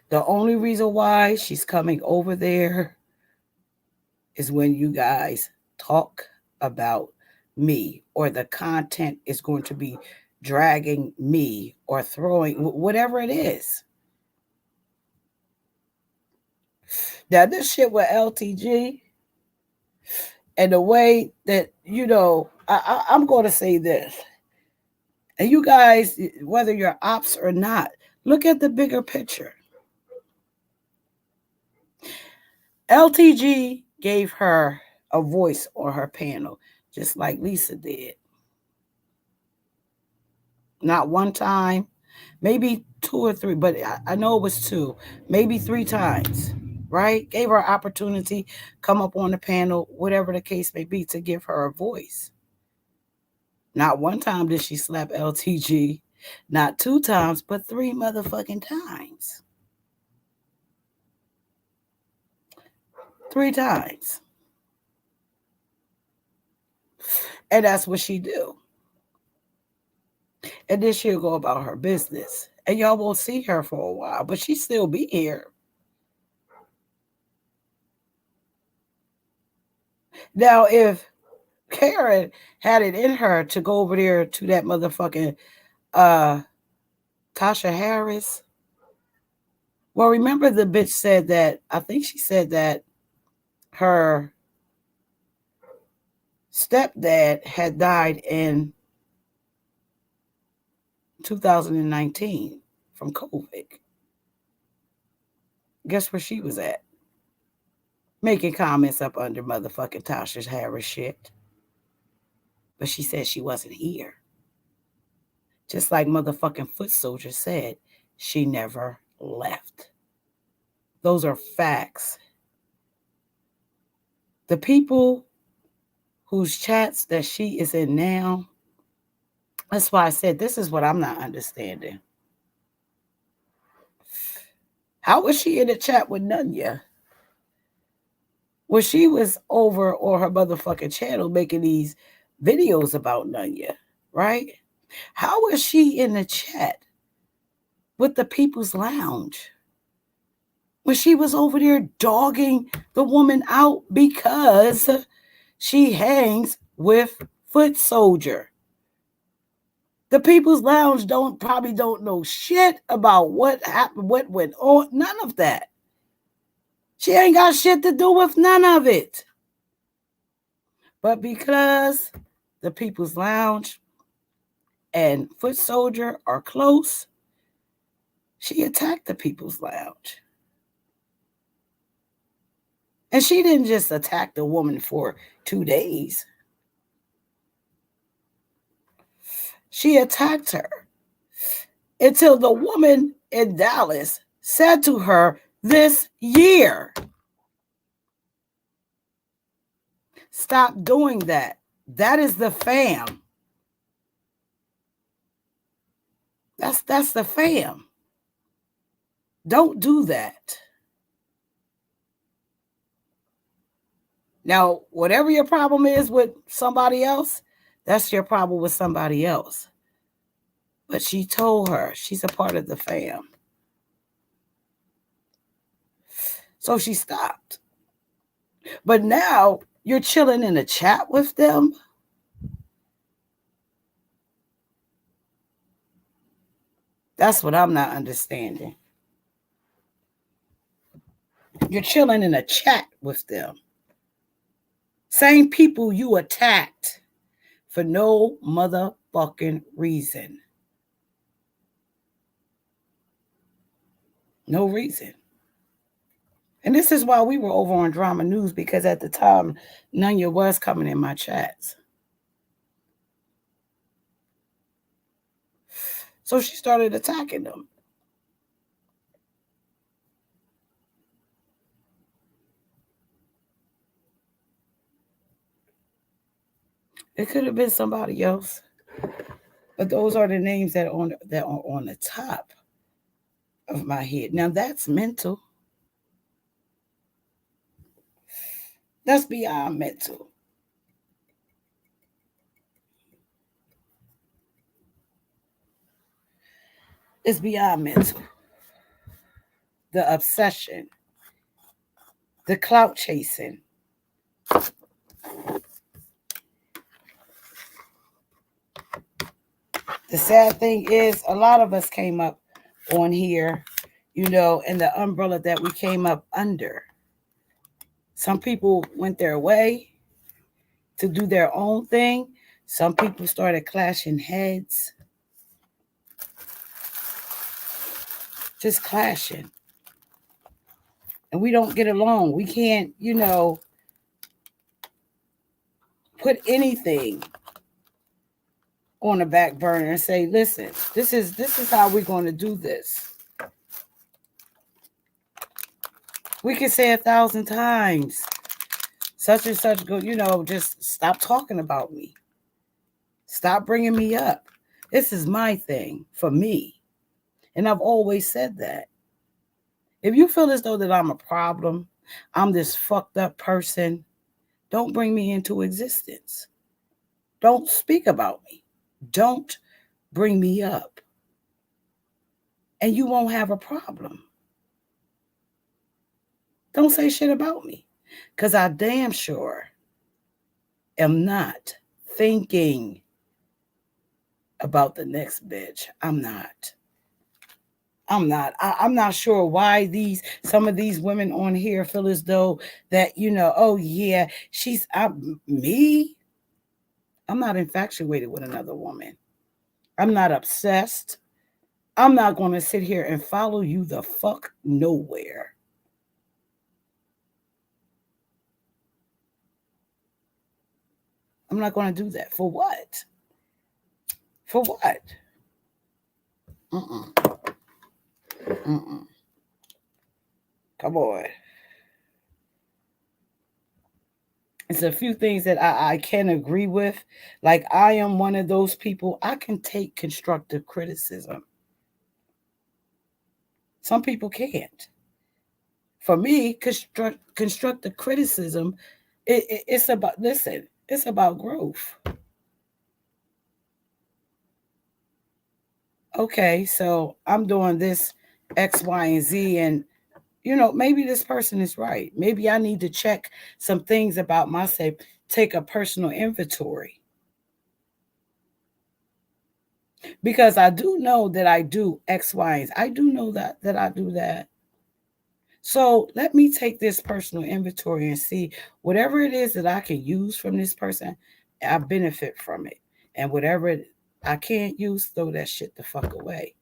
The only reason why she's coming over there is when you guys talk about me, or the content is going to be dragging me or throwing whatever it is. Now, this shit with LTG and the way that, I'm going to say this. And you guys, whether you're ops or not, look at the bigger picture. LTG gave her a voice on her panel, just like Lisa did. Not one time, maybe 2 or 3, but I know it was 2, maybe 3 times, right? Gave her an opportunity, come up on the panel, whatever the case may be, to give her a voice. Not one time did she slap LTG, not 2 times, but 3 motherfucking times. 3 times. And that's what she do. And then she'll go about her business. And y'all won't see her for a while, but she still be here. Now, if Karen had it in her to go over there to that motherfucking Tasha Harris, well, remember the bitch said that, I think she said that her stepdad had died in 2019 from COVID. Guess where she was at? Making comments up under motherfucking Tasha Harris shit. But she said she wasn't here. Just like motherfucking Foot Soldier said, she never left. Those are facts. The people whose chats that she is in now, that's why I said this is what I'm not understanding. How was she in the chat with Nunya? Well, she was over on her motherfucking channel making these videos about Nunya, right? How was she in the chat with the People's Lounge when she was over there dogging the woman out because She hangs with Foot Soldier. The People's Lounge probably don't know shit about what happened, what went on, none of that. She ain't got shit to do with none of it. But because the People's Lounge and Foot Soldier are close, she attacked the People's Lounge. And she didn't just attack the woman for 2 days. She attacked her until the woman in Dallas said to her this year, stop doing that. That is the fam. That's the fam. Don't do that. Now, whatever your problem is with somebody else, that's your problem with somebody else. But she told her she's a part of the fam. So she stopped. But now you're chilling in a chat with them. That's what I'm not understanding. You're chilling in a chat with them. Same people you attacked for no motherfucking reason. No reason. And this is why we were over on Drama News, because at the time, Nunya was coming in my chats. So she started attacking them. It could have been somebody else, but those are the names that are on the top of my head. Now that's mental. That's beyond mental. It's beyond mental. The obsession, the clout chasing. The sad thing is, a lot of us came up on here, and the umbrella that we came up under. Some people went their way to do their own thing. Some people started clashing heads. Just clashing. And we don't get along. We can't, put anything on the back burner and say, listen, this is how we're going to do this. We can say 1,000 times, such and such, just stop talking about me. Stop bringing me up. This is my thing for me. And I've always said that. If you feel as though that I'm a problem, I'm this fucked up person, don't bring me into existence. Don't speak about me. Don't bring me up. And you won't have a problem. Don't say shit about me. Because I damn sure am not thinking about the next bitch. I'm not. I'm not sure why some of these women on here feel as though that, oh yeah, me. I'm not infatuated with another woman. I'm not obsessed. I'm not going to sit here and follow you the fuck nowhere. I'm not going to do that. For what? For what? Come on. It's a few things that I can agree with. Like, I am one of those people, I can take constructive criticism. Some people can't. For me, constructive criticism, it's about growth. Okay, so I'm doing this X, Y, and Z, and maybe this person is right. Maybe I need to check some things about myself take a personal inventory. Because I do know that I do X, Y, and Z. I do know that I do that. So let me take this personal inventory and see whatever it is that I can use from this person, I benefit from it. And whatever I can't use, throw that shit the fuck away.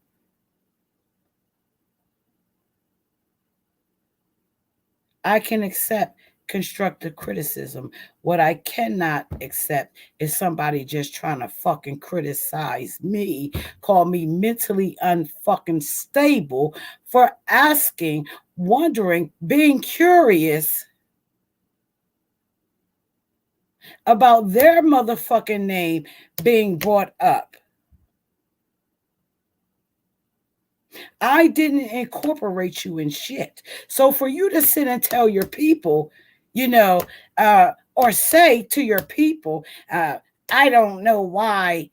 I can accept constructive criticism. What I cannot accept is somebody just trying to fucking criticize me, call me mentally unfucking stable for asking, wondering, being curious about their motherfucking name being brought up. I didn't incorporate you in shit. So for you to sit and tell your people, you know, or say to your people, I don't know why.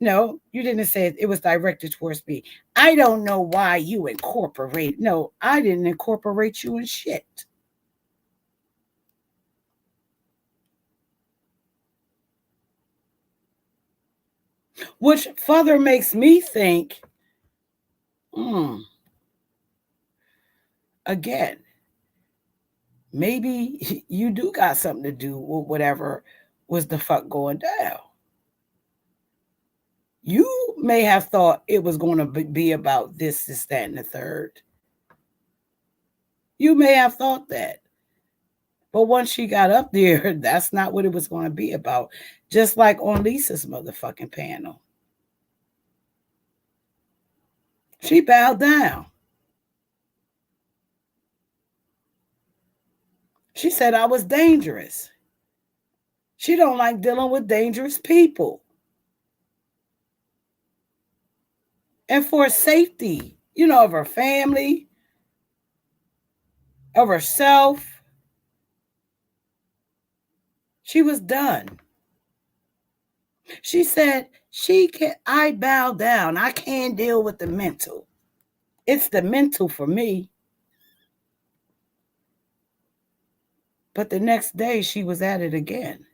No, you didn't say it. It was directed towards me. I don't know why you incorporate. No, I didn't incorporate you in shit. Which further makes me think, again, maybe you do got something to do with whatever was the fuck going down. You may have thought it was going to be about this, that, and the third. You may have thought that. But once she got up there, that's not what it was going to be about. Just like on Lisa's motherfucking panel. She bowed down. She said I was dangerous. She don't like dealing with dangerous people. And for safety, of her family, of herself, she was done. She said, I bow down. I can't deal with the mental. It's the mental for me. But the next day she was at it again.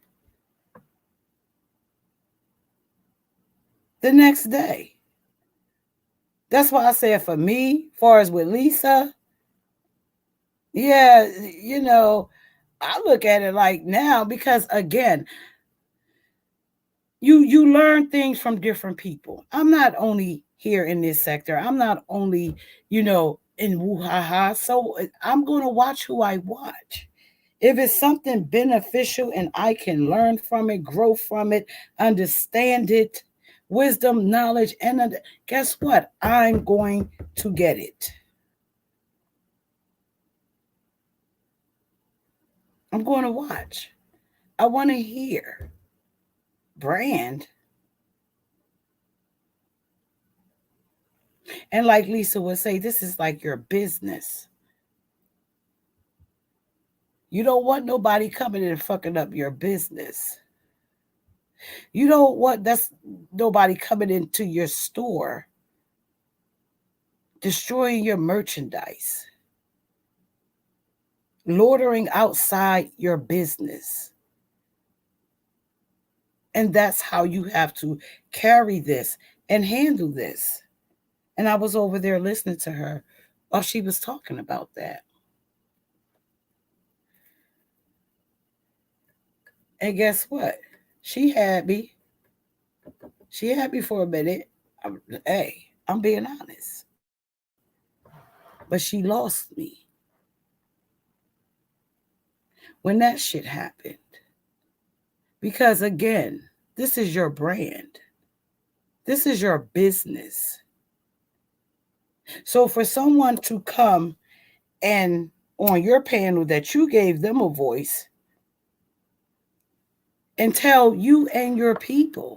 The next day. That's why I said for me, as far as with Lisa, yeah, I look at it like now because again, you learn things from different people. I'm not only here in this sector. I'm not only, in woo-ha-ha. So I'm going to watch who I watch. If it's something beneficial and I can learn from it, grow from it, understand it, wisdom, knowledge, and guess what? I'm going to get it. I'm going to watch. I want to hear. Brand. And like Lisa would say, this is like your business. You don't want nobody coming in and fucking up your business. You don't want nobody coming into your store, destroying your merchandise, loitering outside your business. And that's how you have to carry this and handle this. And I was over there listening to her while she was talking about that. And guess what? She had me. She had me for a minute. Hey, I'm being honest. But she lost me when that shit happened. Because again, this is your brand. This is your business. So for someone to come and on your panel that you gave them a voice and tell you and your people,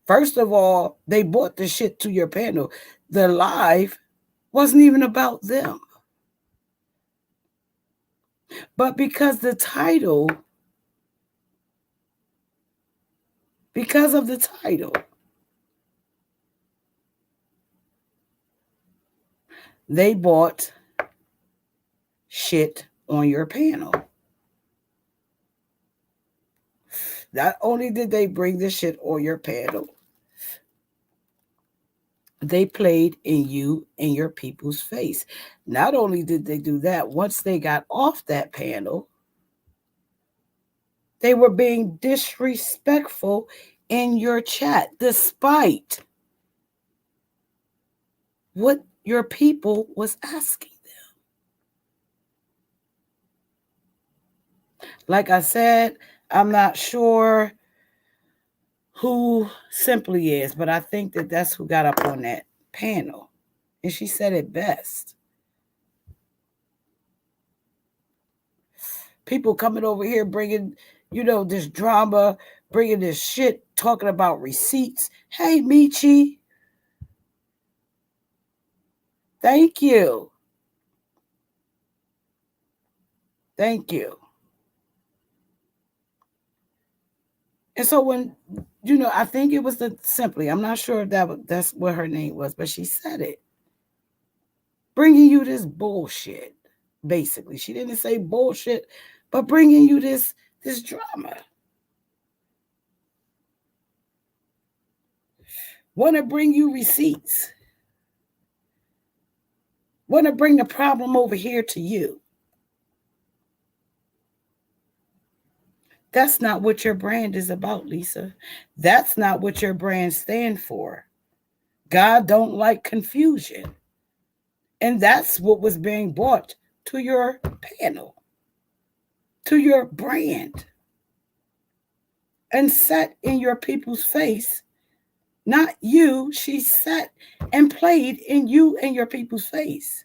first of all, they brought the shit to your panel. The live wasn't even about them. But because of the title, they bought shit on your panel. Not only did they bring this shit on your panel, they played in you and your people's face. Not only did they do that, once they got off that panel, they were being disrespectful in your chat, despite what your people was asking them. Like I said, I'm not sure who Simply is, but I think that that's who got up on that panel. And she said it best. People coming over here bringing, this drama, bringing this shit, talking about receipts. Hey, Michi. Thank you. Thank you. And so when, I think it was the Simply, I'm not sure if that's what her name was, but she said it. Bringing you this bullshit, basically. She didn't say bullshit, but bringing you this drama. Want to bring you receipts. Want to bring the problem over here to you. That's not what your brand is about, Lisa. That's not what your brand stands for. God don't like confusion. And that's what was being brought to your panel, to your brand, and set in your people's face. Not you, she sat and played in you and your people's face.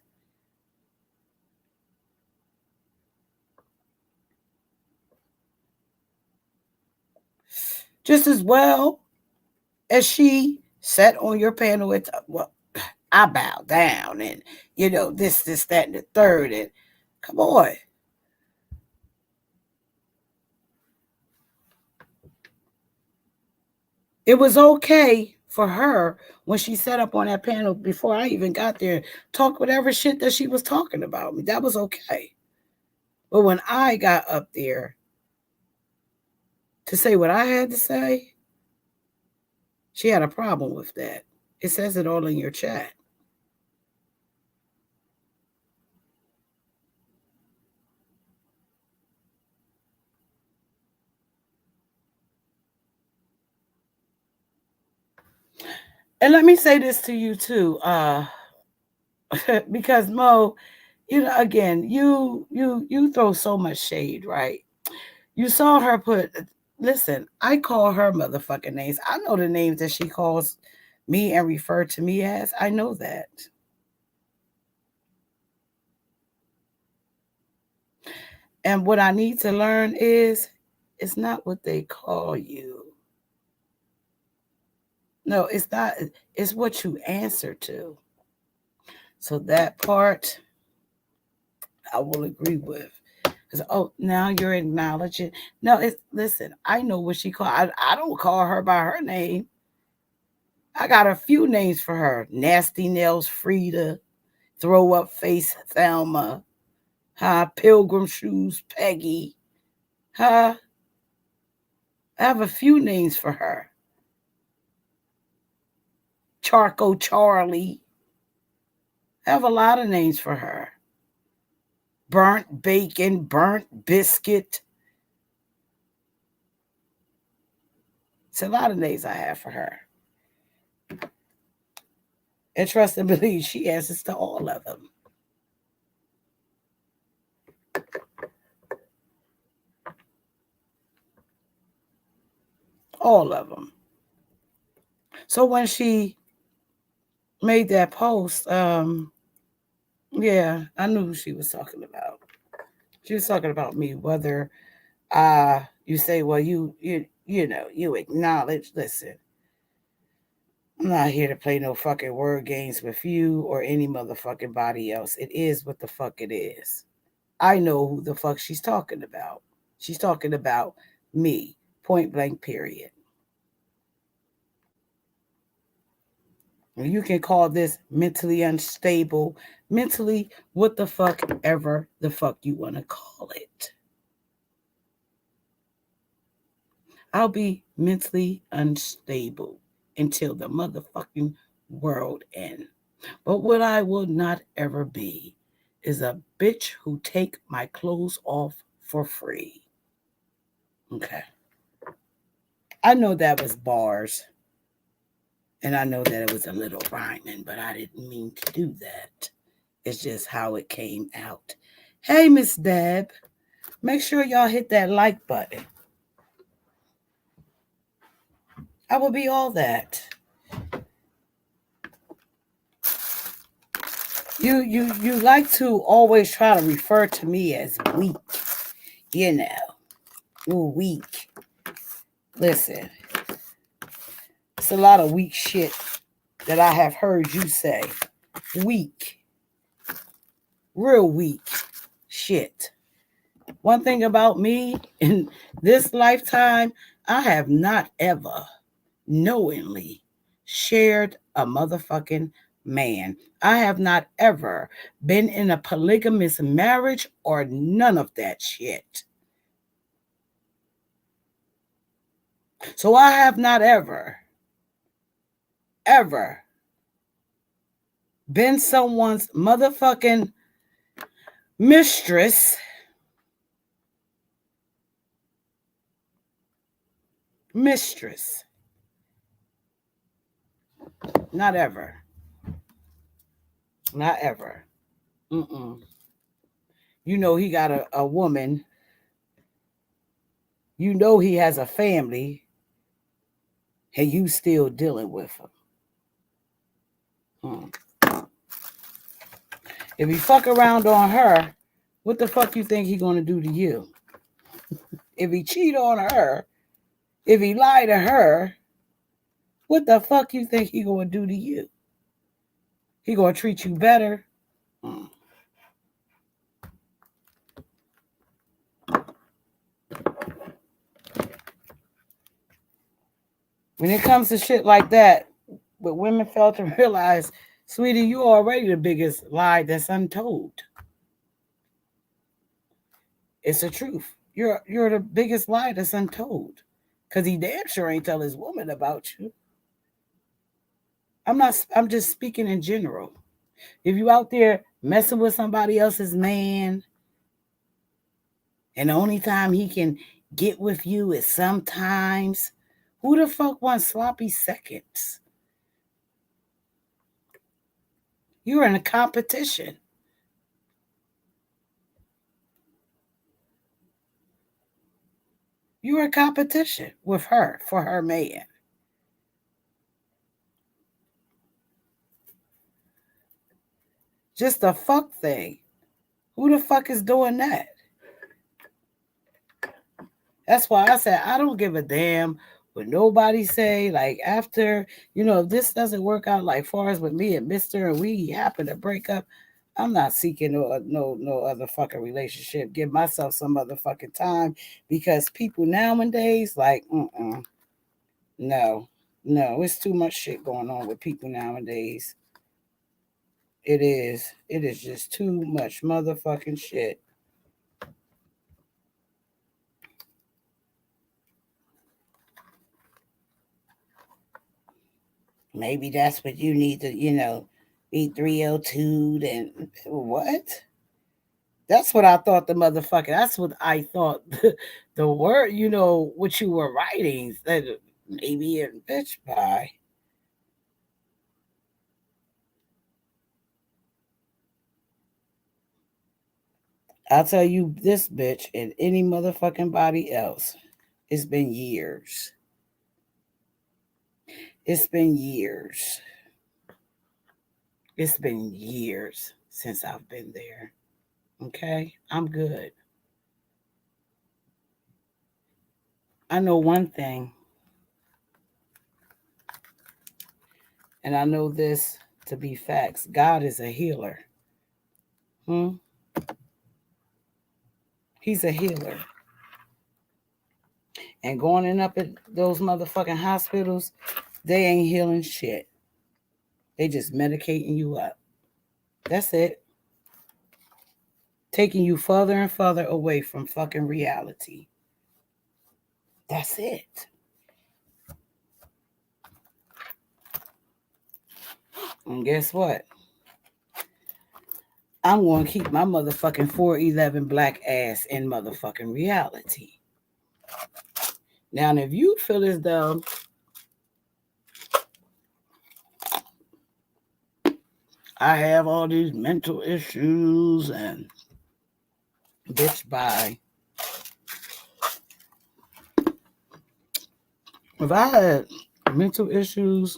Just as well as she sat on your panel at, well, I bow down and, this, that, and the third. And come on. It was okay for her when she sat up on that panel before I even got there, talk whatever shit that she was talking about me. That was okay. But when I got up there to say what I had to say, she had a problem with that. It says it all in your chat. And let me say this to you too, because Mo, again, you throw so much shade, right? You saw her put. Listen, I call her motherfucking names. I know the names that she calls me and refer to me as. I know that. And what I need to learn is it's not what they call you. No, it's not. It's what you answer to. So that part I will agree with. Because, oh, now you're acknowledging. No, it's listen, I know what she called. I don't call her by her name. I got a few names for her. Nasty Nails Frida, Throw Up Face Thelma, Pilgrim Shoes Peggy. I have a few names for her. Charco Charlie. I have a lot of names for her. Burnt Bacon, Burnt Biscuit. It's a lot of names I have for her. And trust and believe she answers to all of them. All of them. So when she made that post, yeah, I knew who she was talking about. She was talking about me, whether you say, well, you acknowledge, listen, I'm not here to play no fucking word games with you or any motherfucking body else. It is what the fuck it is. I know who the fuck she's talking about. She's talking about me, point blank, period. You can call this mentally unstable, mentally what the fuck ever the fuck you want to call it. I'll be mentally unstable until the motherfucking world ends. But what I will not ever be is a bitch who take my clothes off for free. Okay. I know that was bars. And I know that it was a little rhyming, but I didn't mean to do that. It's just how it came out. Hey, Miss Deb, make sure y'all hit that like button. I will be all that. You like to always try to refer to me as weak. You know, you're weak. Listen, it's a lot of weak shit that I have heard you say. Weak. Real weak shit. One thing about me in this lifetime, I have not ever knowingly shared a motherfucking man. I have not ever been in a polygamous marriage or none of that shit. So I have not ever been someone's motherfucking mistress. Mistress. Not ever. Not ever. Mm-mm. You know he got a woman. You know he has a family. And you still dealing with him. If he fuck around on her, what the fuck you think he gonna do to you? If he cheat on her, if he lie to her, what the fuck you think he gonna do to you? He gonna treat you better? When it comes to shit like that, but women fail to realize, sweetie, you already the biggest lie that's untold. It's the truth. You're the biggest lie that's untold. Cause he damn sure ain't tell his woman about you. I'm just speaking in general. If you out there messing with somebody else's man, and the only time he can get with you is sometimes, who the fuck wants sloppy seconds? You're in a competition. You're in competition with her for her man. Just a fuck thing. Who the fuck is doing that? That's why I said I don't give a damn what nobody say. Like after, if this doesn't work out like far as with me and Mister and we happen to break up, I'm not seeking no other fucking relationship. Give myself some other fucking time because people nowadays like no, it's too much shit going on with people nowadays. It is. It is just too much motherfucking shit. Maybe that's what you need to, be 302 and what? That's what I thought that's what I thought the word, what you were writing said maybe in bitch pie. I'll tell you this bitch and any motherfucking body else. It's been years. It's been years. It's been years since I've been there. Okay? I'm good. I know one thing, and I know this to be facts. God is a healer. Hmm? He's a healer. And going in up at those motherfucking hospitals, they ain't healing shit. They just medicating you up. That's it. Taking you further and further away from fucking reality. That's it. And guess what? I'm going to keep my motherfucking 411 black ass in motherfucking reality. Now, if you feel as though I have all these mental issues and bitch, bye. If I had mental issues,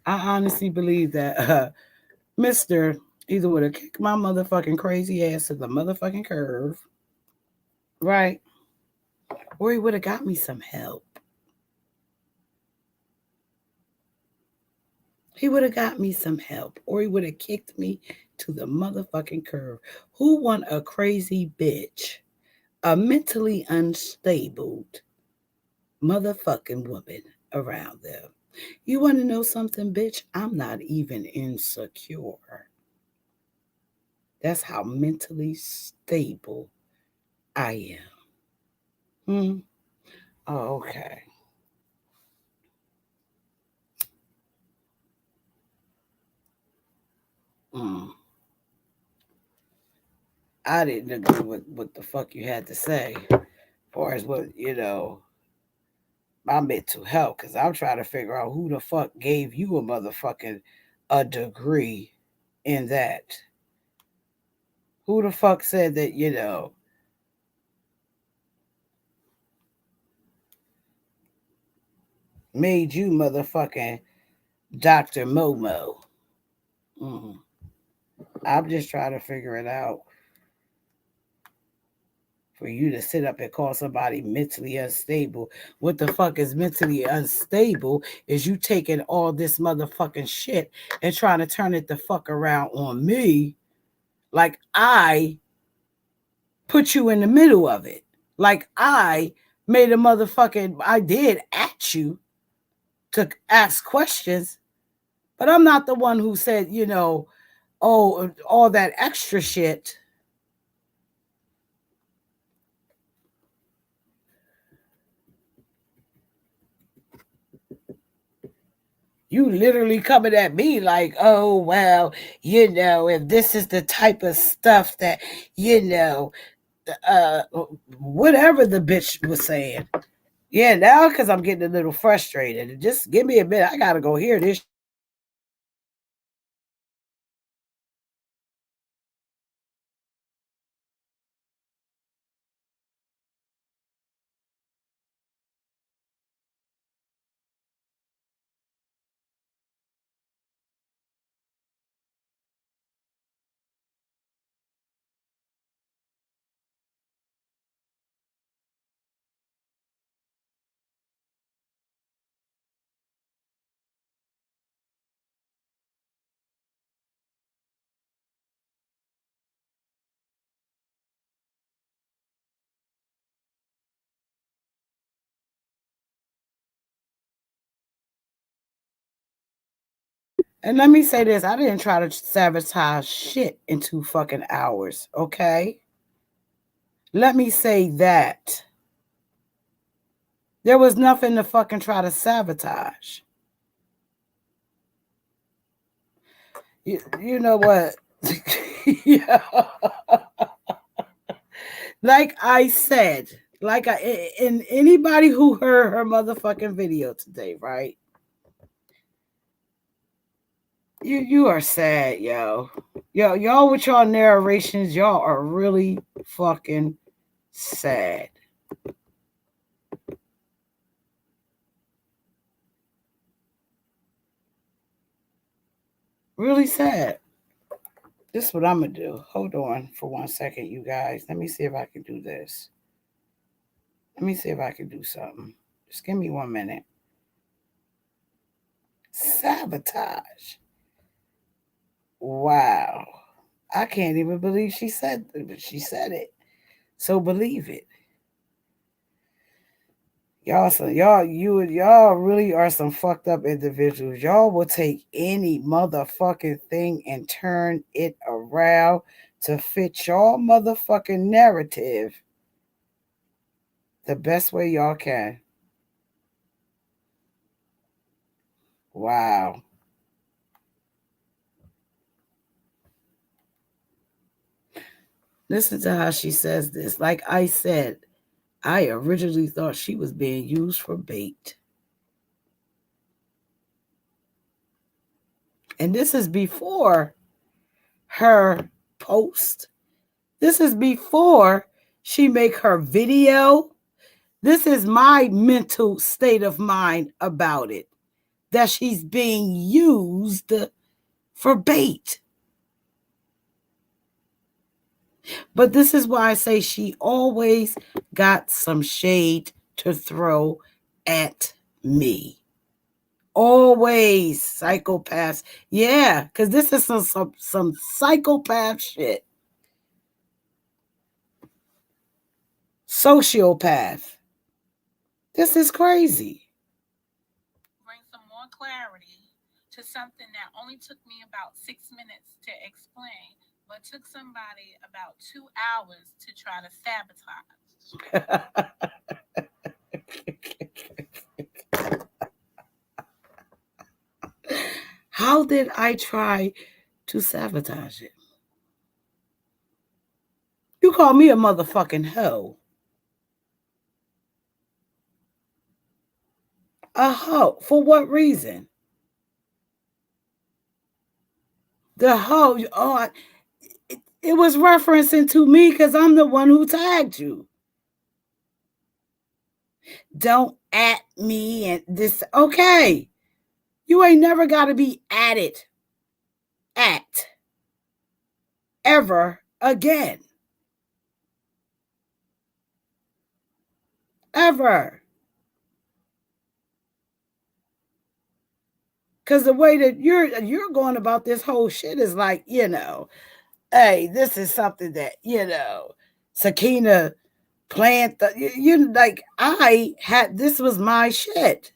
I honestly believe that Mr. either would have kicked my motherfucking crazy ass to the motherfucking curve, right? Or he would have got me some help. He would have got me some help. Or he would have kicked me to the motherfucking curve. Who want a crazy bitch? A mentally unstable motherfucking woman around them. You want to know something, bitch? I'm not even insecure. That's how mentally stable I am. Hmm. Oh, okay. Mm. I didn't agree with what the fuck you had to say, as far as what my mental health, because I'm trying to figure out who the fuck gave you a motherfucking a degree in that. Who the fuck said that made you motherfucking Dr. Momo? Mm. I'm just trying to figure it out. For you to sit up and call somebody mentally unstable. What the fuck is mentally unstable is you taking all this motherfucking shit and trying to turn it the fuck around on me like I put you in the middle of it. Like I made a motherfucking I did at you to ask questions, but I'm not the one who said, oh, all that extra shit. You literally coming at me like, oh, well, if this is the type of stuff that, you know, uh, whatever the bitch was saying. Yeah, now because I'm getting a little frustrated. Just give me a minute. I got to go hear this. And let me say this, I didn't try to sabotage shit in 2 fucking hours, okay? Let me say that. There was nothing to fucking try to sabotage. You know what? Yeah. Like I said, and anybody who heard her motherfucking video today, right? You are sad, yo. Y'all with y'all narrations, y'all are really fucking sad. Really sad. This is what I'm gonna do. Hold on for 1 second, you guys. Let me see if I can do this. Let me see if I can do something. Just give me 1 minute. Sabotage. Wow. I can't even believe she said it. So believe it. Y'all really are some fucked up individuals. Y'all will take any motherfucking thing and turn it around to fit your motherfucking narrative the best way y'all can. Wow. Listen to how she says this. Like I said, I originally thought she was being used for bait. And this is before her post. This is before she make her video. This is my mental state of mind about it. That she's being used for bait. But this is why I say she always got some shade to throw at me. Always psychopaths. Yeah, because this is some psychopath shit. Sociopath. This is crazy. Bring some more clarity to something that only took me about 6 minutes to explain, but took somebody about 2 hours to try to sabotage. How did I try to sabotage it? You call me a motherfucking hoe. A hoe. For what reason? The hoe. Oh, it was referencing to me because I'm the one who tagged you. Don't at me and this. Okay. You ain't never got to be added at ever again. Ever. Because the way that you're going about this whole shit is like, hey, this is something that, Sakina planned. Like, I had, this was my shit.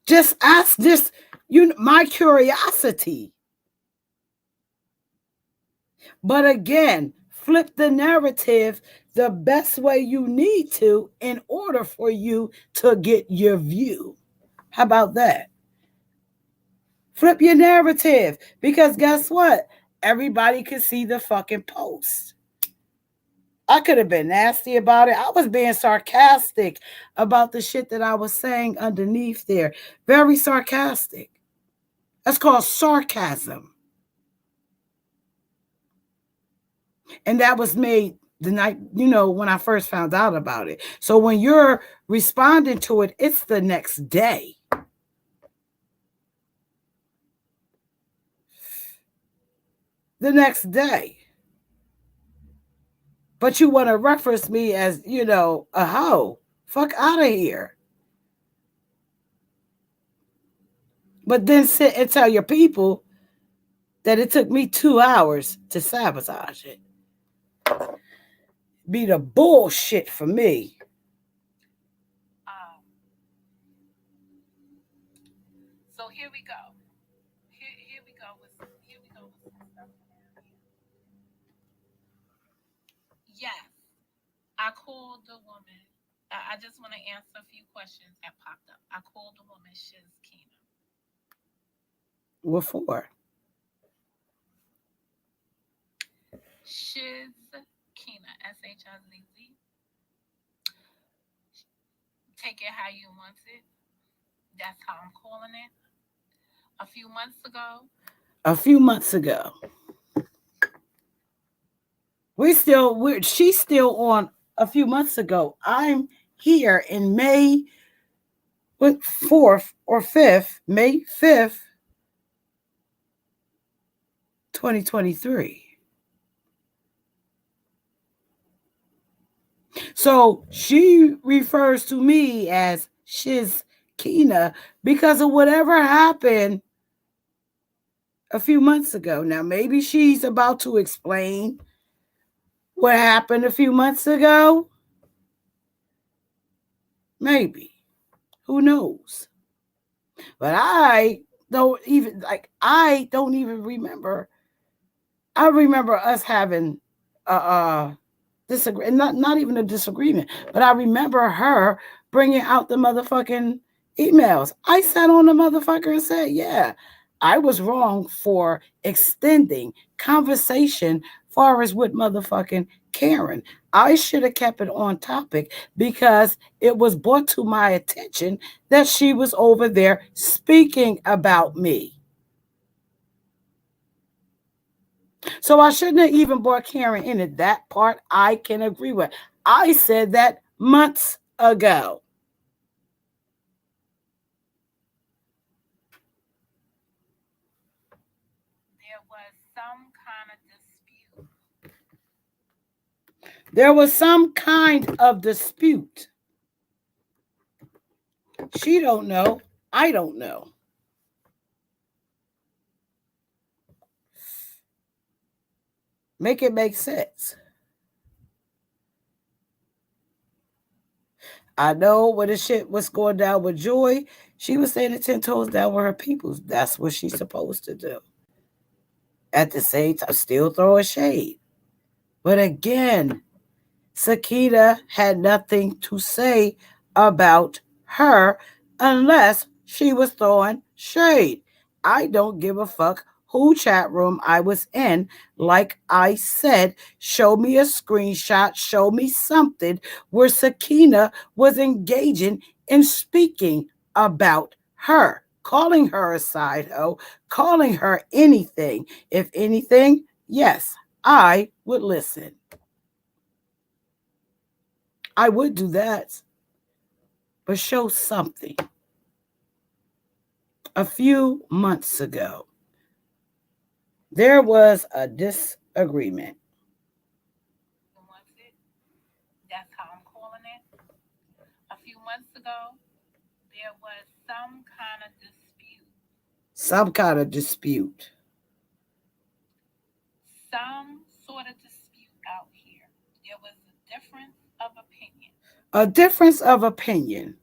Just ask this, my curiosity. But again, flip the narrative the best way you need to in order for you to get your view. How about that? Flip your narrative because guess what? Everybody could see the fucking post. I could have been nasty about it. I was being sarcastic about the shit that I was saying underneath there. Very sarcastic. That's called sarcasm. And that was made the night, when I first found out about it. So when you're responding to it, it's the next day. The next day. But you want to reference me as, a hoe. Fuck out of here. But then sit and tell your people that it took me 2 hours to sabotage it. Be the bullshit for me. So here we go. Here we go with some stuff. Yes, I called the woman. I just want to answer a few questions that popped up. I called the woman Shiz Kina. What for? Shiz Kina, SHIZZ. Take it how you want it. That's how I'm calling it. A few months ago. A few months ago. She's still on a few months ago. I'm here in May 4th or 5th, May 5th, 2023. So she refers to me as Shiz Kina because of whatever happened a few months ago. Now, maybe she's about to explain what happened a few months ago. Maybe. Who knows? But I don't even remember. I remember us having a disagree, not even a disagreement, but I remember her bringing out the motherfucking emails. I sat on the motherfucker and said, "Yeah, I was wrong for extending conversation far as with motherfucking Karen. I should have kept it on topic because it was brought to my attention that she was over there speaking about me." So I shouldn't have even brought Karen in it. That part I can agree with. I said that months ago. There was some kind of dispute. There was some kind of dispute. She don't know. I don't know. Make it make sense. I know when the shit was going down with Joy, she was standing 10 toes down with her peoples. That's what she's supposed to do. At the same time, still throwing shade. But again, Sakita had nothing to say about her unless she was throwing shade. I don't give a fuck who chat room I was in. Like I said, show me a screenshot, show me something where Sakina was engaging in speaking about her, calling her a side hoe, calling her anything. If anything, yes, I would listen. I would do that, but show something. A few months ago, there was a disagreement. Once it, that's how I'm calling it. A few months ago, there was some kind of dispute. Some kind of dispute. Some sort of dispute out here. There was a difference of opinion. A difference of opinion.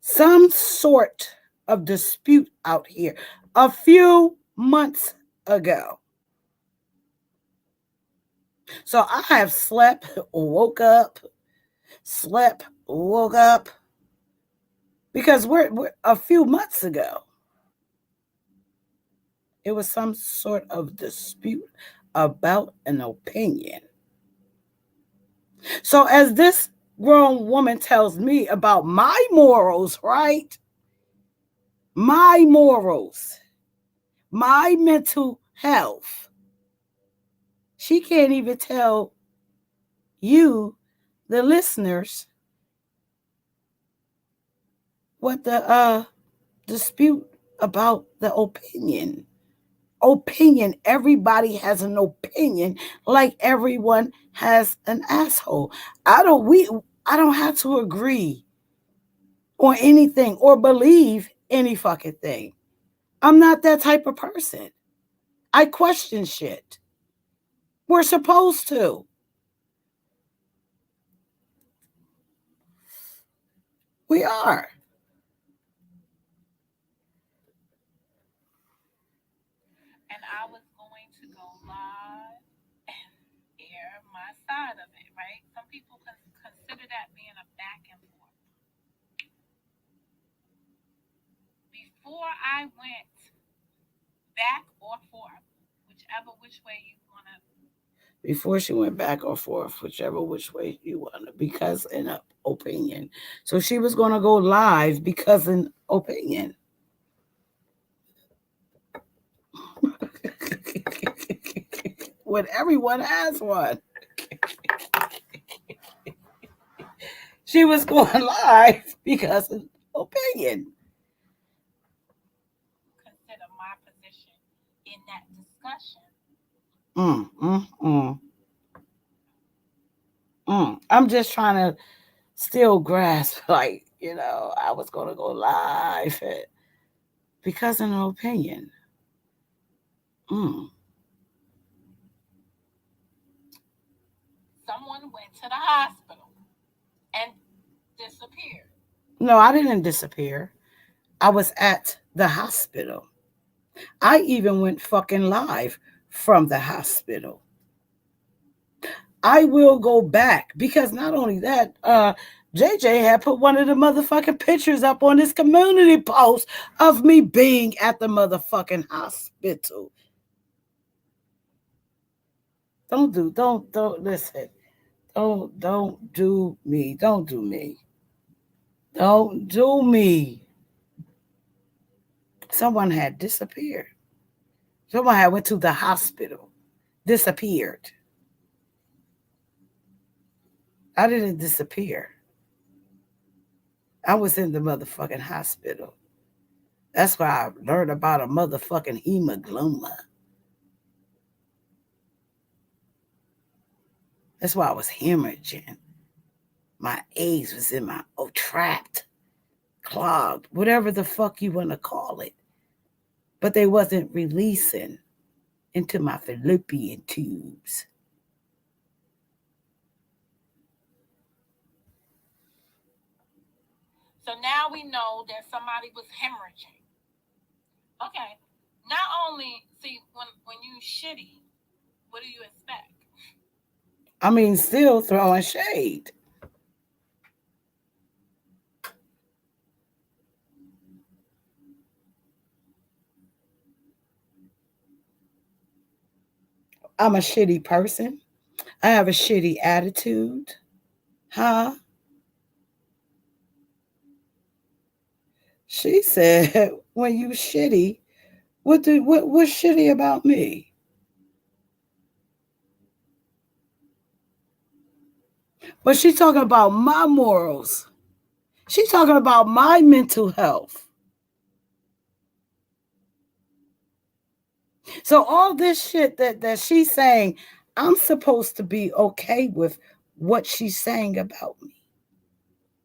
Some sort of dispute out here. A few months ago. So I have slept, woke up, because we're a few months ago. It was some sort of dispute about an opinion. So, as this grown woman tells me about my morals, right? My morals, my mental health, she can't even tell you, the listeners, what the dispute about the opinion. Opinion. Everybody has an opinion, like everyone has an asshole. I don't have to agree on anything or believe any fucking thing. I'm not that type of person. I question shit. We're supposed to. We are. And I was going to go live and air my side of it, right? Some people consider that being a back and forth. Before I went back or forth, whichever which way you want to. Before she went back or forth, whichever which way you want to, because in opinion. So she was going to go live because in opinion. When everyone has one. She was going live because of opinion. Consider my position in that discussion. Mm, mm, mm, I'm just trying to still grasp, like, I was going to go live because of an opinion. Mm. Someone went to the hospital and disappeared. No, I didn't disappear. I was at the hospital. I even went fucking live from the hospital. I will go back because not only that, JJ had put one of the motherfucking pictures up on his community post of me being at the motherfucking hospital. Don't listen. Don't do me. Don't do me. Don't do me. Someone had disappeared. Someone had went to the hospital. Disappeared. I didn't disappear. I was in the motherfucking hospital. That's why I learned about a motherfucking hemogloma. That's why I was hemorrhaging. My eggs was in my trapped, clogged, whatever the fuck you want to call it. But they wasn't releasing into my fallopian tubes. So now we know that somebody was hemorrhaging. Okay. Not only see when you shitty, what do you expect? I mean, still throwing shade. I'm a shitty person. I have a shitty attitude. Huh? She said, when you shitty, what's shitty about me? But she's talking about my morals. She's talking about my mental health. So all this shit that she's saying, I'm supposed to be okay with what she's saying about me.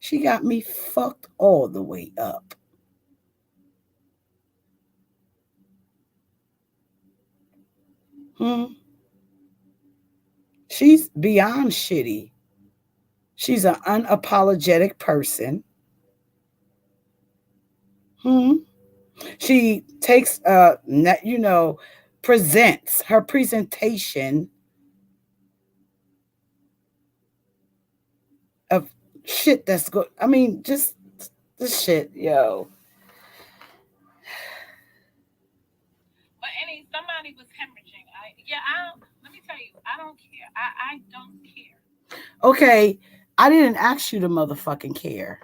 She got me fucked all the way up. Hmm? She's beyond shitty. She's an unapologetic person. Hmm? She takes presents her presentation of shit that's good. I mean, just this shit, yo. But somebody was hemorrhaging. I don't. Let me tell you, I don't care. I don't care. Okay, I didn't ask you to motherfucking care.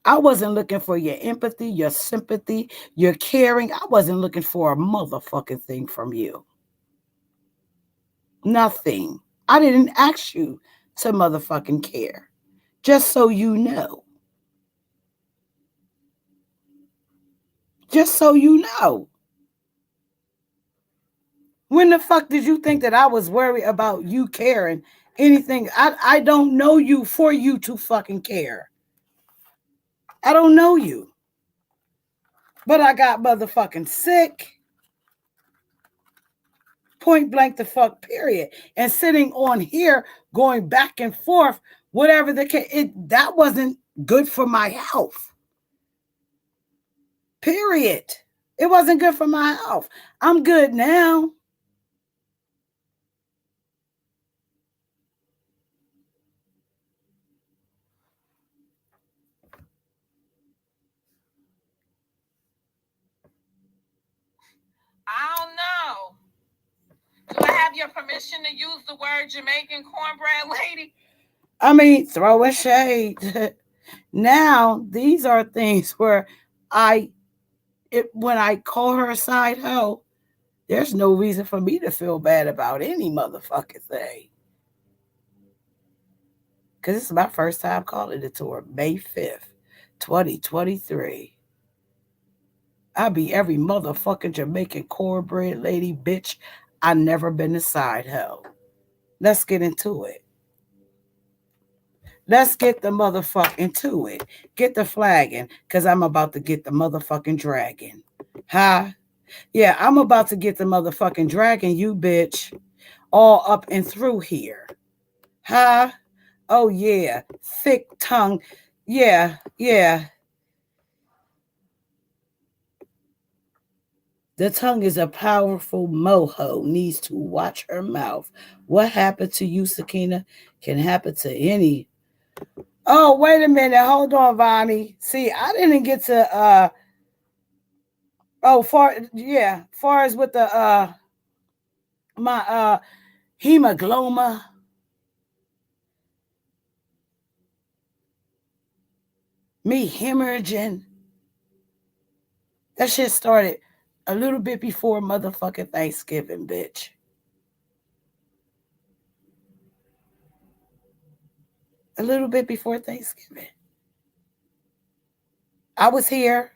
I wasn't looking for your empathy, your sympathy, your caring. I wasn't looking for a motherfucking thing from you. Nothing. I didn't ask you to motherfucking care. Just so you know. Just so you know. When the fuck did you think that I was worried about you caring anything? I don't know you for you to fucking care. I don't know you. But I got motherfucking sick. Point blank the fuck period. And sitting on here going back and forth, whatever the case, that wasn't good for my health. Period. It wasn't good for my health. I'm good now. I don't know. Do I have your permission to use the word Jamaican cornbread lady? I mean, throw a shade. Now, these are things where I when I call her a side hoe, there's no reason for me to feel bad about any motherfucking thing. Because this is my first time calling it to her, May 5th, 2023. I be every motherfucking Jamaican cornbread lady bitch. I never been a side hoe. Let's get into it. Let's get the motherfucking to it. Get the flagging, because I'm about to get the motherfucking dragon. Huh? Yeah, I'm about to get the motherfucking dragon, you bitch, all up and through here. Huh? Oh yeah, thick tongue. Yeah, yeah. The tongue is a powerful moho, needs to watch her mouth. What happened to you, Sakina, can happen to any. Oh, wait a minute. Hold on, Vonnie. See, I didn't get to oh far as with the my hemogloma, me hemorrhaging. That shit started a little bit before motherfucking Thanksgiving, bitch. A little bit before Thanksgiving. I was here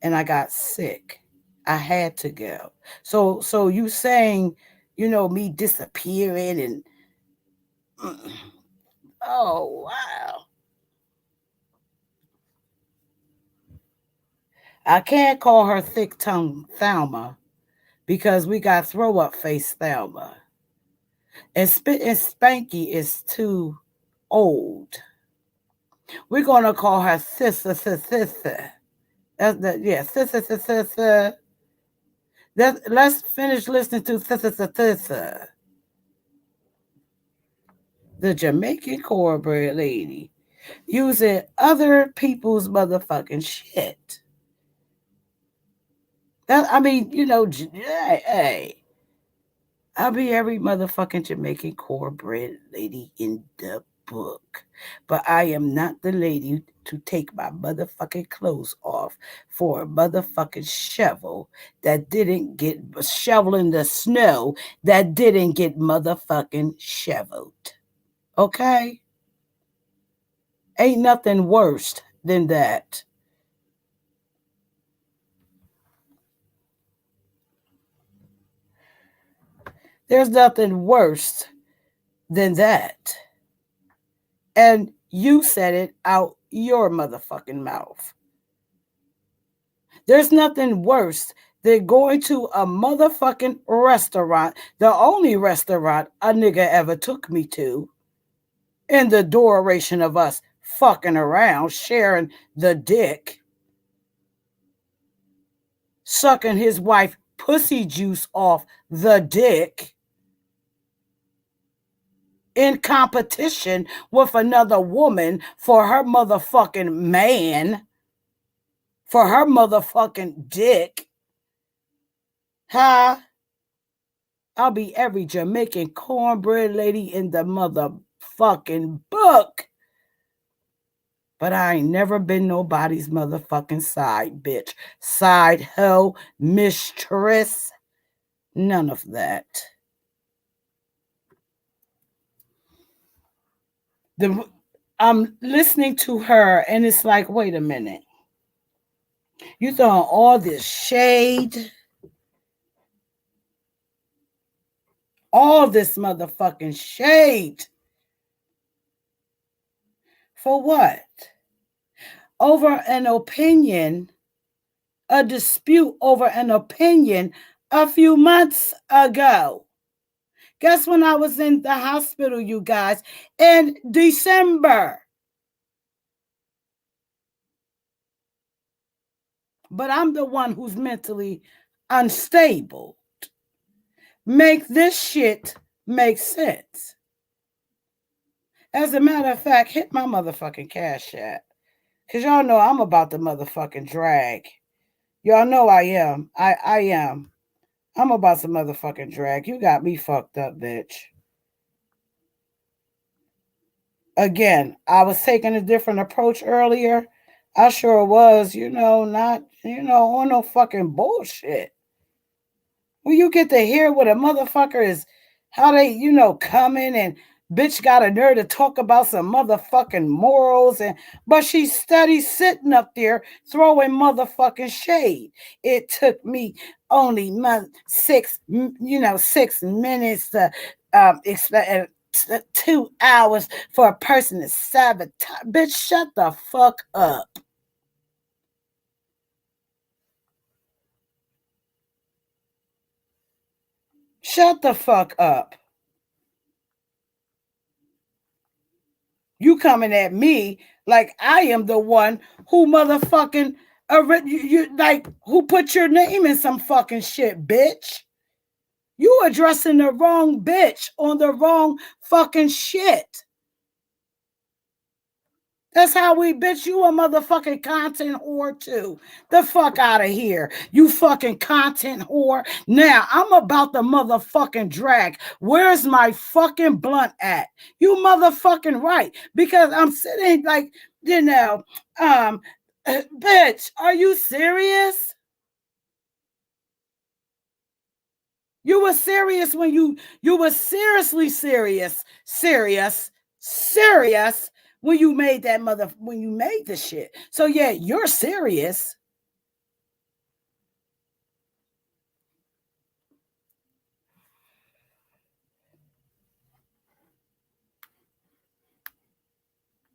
and I got sick. I had to go. So you saying, me disappearing and oh wow. I can't call her thick tongue Thelma because we got throw up face Thelma. And Spit and Spanky is too old. We're gonna call her sister. Yeah, sister. Let's finish listening to sister. The Jamaican cornbread lady using other people's motherfucking shit. I mean, hey, I'll be every motherfucking Jamaican cornbread lady in the book. But I am not the lady to take my motherfucking clothes off for a motherfucking shovel that didn't get shoveling the snow that didn't get motherfucking shoveled. Okay? Ain't nothing worse than that. There's nothing worse than that. And you said it out your motherfucking mouth. There's nothing worse than going to a motherfucking restaurant, the only restaurant a nigga ever took me to, in the duration of us fucking around, sharing the dick, sucking his wife pussy juice off the dick in competition with another woman for her motherfucking man, for her motherfucking dick. Huh? I'll be every Jamaican cornbread lady in the motherfucking book. But I ain't never been nobody's motherfucking side bitch. Side hoe, mistress. None of that. The, I'm listening to her and it's like, wait a minute. You throwing all this shade, all this motherfucking shade. For what? Over an opinion, a dispute over an opinion a few months ago. Guess when I was in the hospital, you guys, in December. But I'm the one who's mentally unstable. Make this shit make sense. As a matter of fact, hit my motherfucking cash app. Because y'all know I'm about the motherfucking drag. Y'all know I am. I am. I'm about some motherfucking drag. You got me fucked up, bitch. Again, I was taking a different approach earlier. I sure was, not, on no fucking bullshit. When you get to hear what a motherfucker is, how they, come in and bitch got a nerve to talk about some motherfucking morals but she's steady sitting up there throwing motherfucking shade. It took me only 6 minutes to explain. 2 hours for a person to sabotage. Bitch, shut the fuck up. Shut the fuck up. You coming at me like I am the one who motherfucking you like who put your name in some fucking shit, bitch. You addressing the wrong bitch on the wrong fucking shit. That's how we, bitch, you a motherfucking content whore too. The fuck out of here. You fucking content whore. Now, I'm about the motherfucking drag. Where's my fucking blunt at? You motherfucking right. Because I'm sitting like, you know, bitch, are you serious? You were serious when you were seriously serious when you made that when you made the shit. So yeah, you're serious.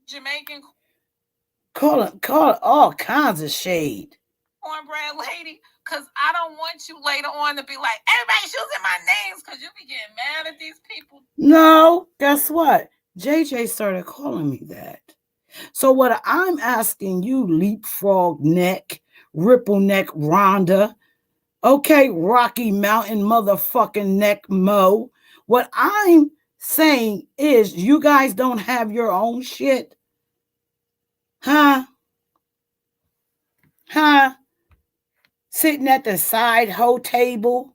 Jamaican Call it all kinds of shade. cornbread lady, because I don't want you later on to be like, everybody's using my names because you be getting mad at these people. No, guess what? JJ started calling me that. So what I'm asking you, leapfrog neck, ripple neck Rhonda, okay, Rocky Mountain motherfucking neck Mo. What I'm saying is you guys don't have your own shit. Huh? Huh? Sitting at the side hoe table.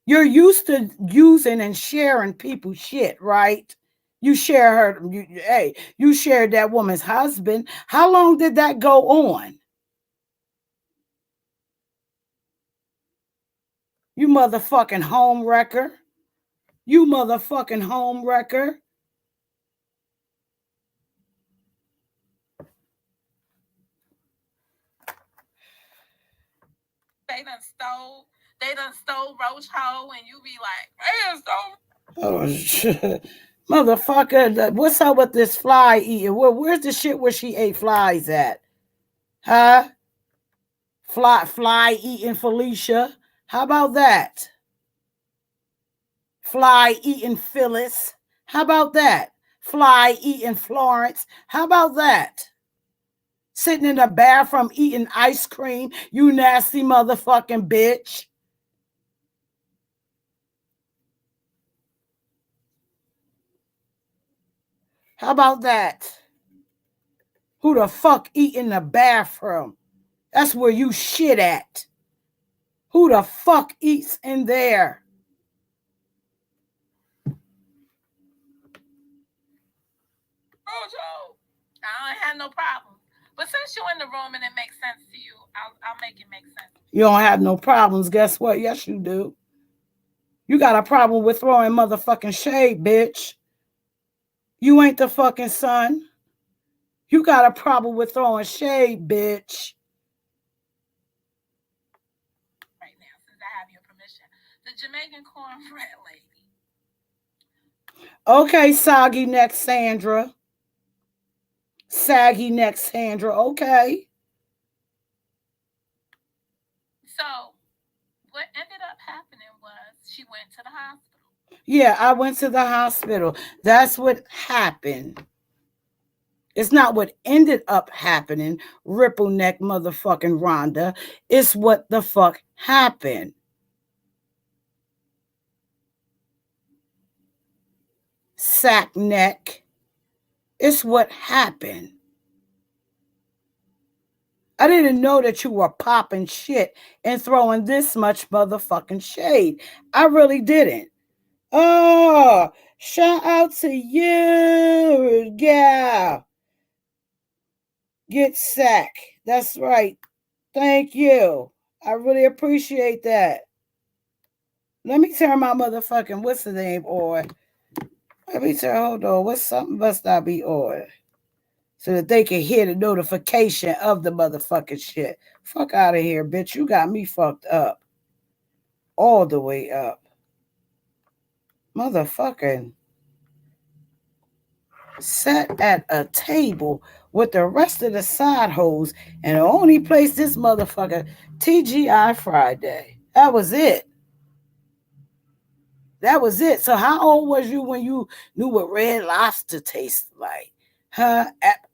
You're used to using and sharing people's shit, right? You share hey, you shared that woman's husband. How long did that go on? You motherfucking home wrecker. You motherfucking home wrecker. They done stole Roach Ho, and you be like, they done stole. Oh shit. Motherfucker, what's up with this fly eating? Where's the shit where she ate flies at? Huh? Fly eating Felicia. How about that? Fly eating Phyllis. How about that? Fly eating Florence. How about that? Sitting in the bathroom eating ice cream, you nasty motherfucking bitch. How about that? Who the fuck eat in the bathroom? That's where you shit at. Who the fuck eats in there? Roach Ho. I don't have no problem. But since you're in the room and it makes sense to you, I'll make it make sense. You don't have no problems. Guess what? Yes, you do. You got a problem with throwing motherfucking shade, bitch. You ain't the fucking son. You got a problem with throwing shade, bitch. Right now, since I have your permission. The Jamaican cornbread lady. Okay, soggy neck Sandra. Saggy neck Sandra. Okay. So, what ended up happening was she went to the hospital. Yeah, I went to the hospital. That's what happened. It's not what ended up happening, ripple neck motherfucking Rhonda. It's what the fuck happened. Sack neck. It's what happened. I didn't know that you were popping shit and throwing this much motherfucking shade. I really didn't. Oh, shout out to you, gal. Get sack. That's right. Thank you. I really appreciate that. Let me turn my motherfucking what's the name on. Let me turn hold on. What's something must not be on? So that they can hear the notification of the motherfucking shit. Fuck out of here, bitch. You got me fucked up. All the way up. Motherfucking sat at a table with the rest of the side hoes and the only place this motherfucker TGI Friday. That was it. That was it. So how old was you when you knew what red lobster tasted like? Huh?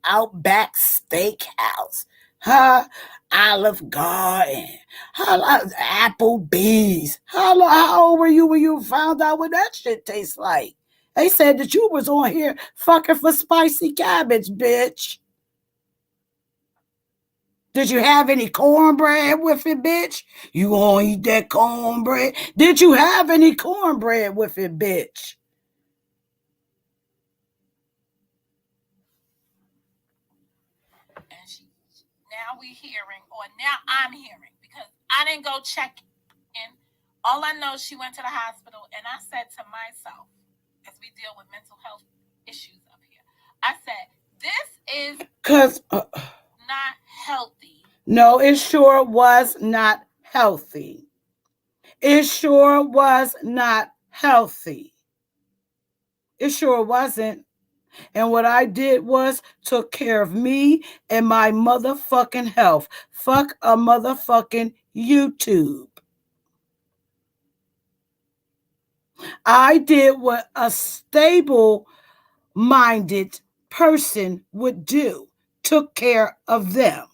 Outback Steakhouse. Huh? Olive Garden. Huh? Applebee's. How old were you when you found out what that shit tastes like? They said that you was on here fucking for spicy cabbage, bitch. Did you have any cornbread with it, bitch? You gonna eat that cornbread? Did you have any cornbread with it, bitch? And she, now we hearing, or now I'm hearing, because I didn't go check in. All I know, she went to the hospital, and I said to myself, as we deal with mental health issues up here, I said, this is Cause not healthy. no, it sure was not healthy. It sure was not healthy. It sure wasn't. And what I did was took care of me and my motherfucking health. Fuck a motherfucking YouTube. I did what a stable minded person would do. Took care of them.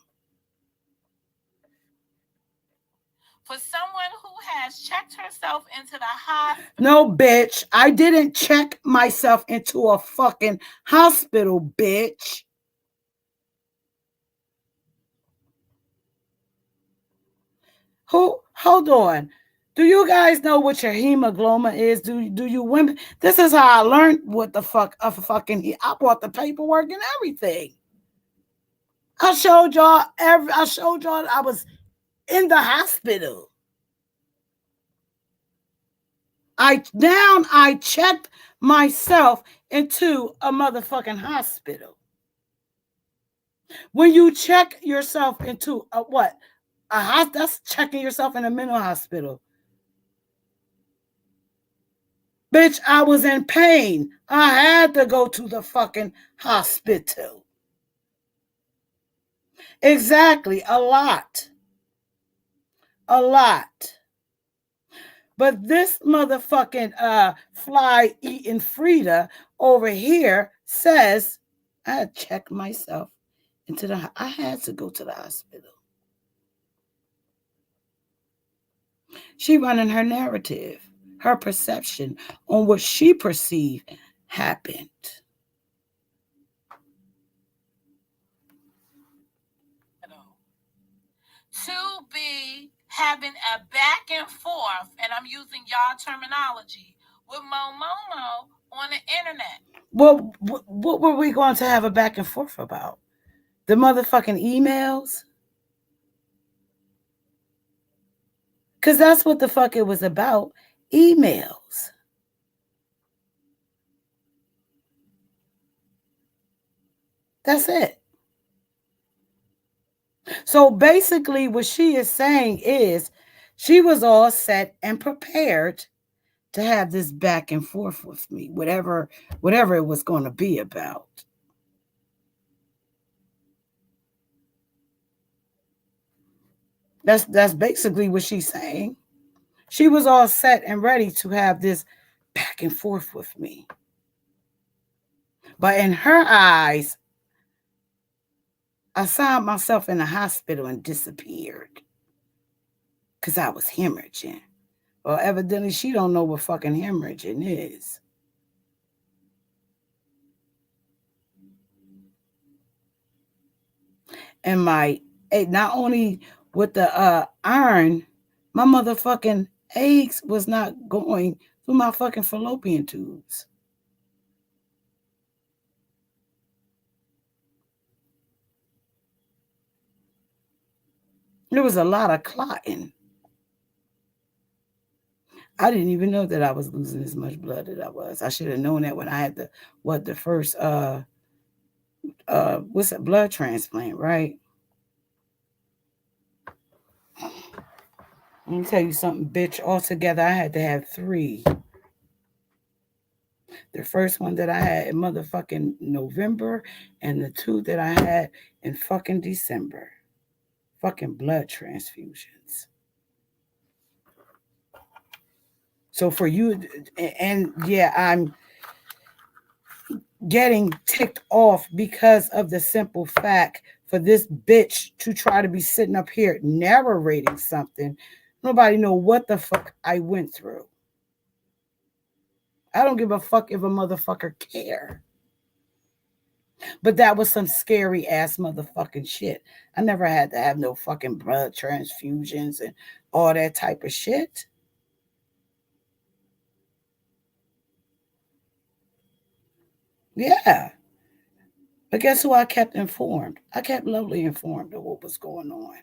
For someone who has checked herself into the hospital. No, bitch. I didn't check myself into a fucking hospital, bitch. Who? Hold on. Do you guys know what your hemoglobin is? Do you women? This is how I learned what the fuck of fucking. I bought the paperwork and everything. I showed y'all I was in the hospital. I checked myself into a motherfucking hospital. When you check yourself into a what? That's checking yourself in a mental hospital. Bitch, I was in pain. I had to go to the fucking hospital. Exactly, a lot. A lot. But this motherfucking fly eating Frida over here says I checked myself into the. I had to go to the hospital. She running her narrative, her perception on what she perceived happened. To be having a back and forth, and I'm using y'all terminology, with Momomo on the internet. Well, what were we going to have a back and forth about? The motherfucking emails? Because that's what the fuck it was about. Emails. That's it. So basically, what she is saying is she was all set and prepared to have this back and forth with me, whatever it was going to be about. That's basically what she's saying. She was all set and ready to have this back and forth with me. But in her eyes, I found myself in the hospital and disappeared because I was hemorrhaging. Well, evidently she don't know what fucking hemorrhaging is. And my not only with the iron, my motherfucking eggs was not going through my fucking fallopian tubes. There was a lot of clotting. I didn't even know that I was losing as much blood that I was. I should have known that when I had the first what's a blood transplant, right? Let me tell you something, bitch. Altogether, I had to have three. The first one that I had in motherfucking November, and the two that I had in fucking December. Fucking blood transfusions. So for you, and yeah, getting ticked off because of the simple fact for this bitch to try to be sitting up here narrating something. Nobody know what the fuck I went through. I don't give a fuck if a motherfucker care. But that was some scary ass motherfucking shit. I never had to have no fucking blood transfusions and all that type of shit. Yeah. But guess who I kept informed? I kept Lovely informed of what was going on.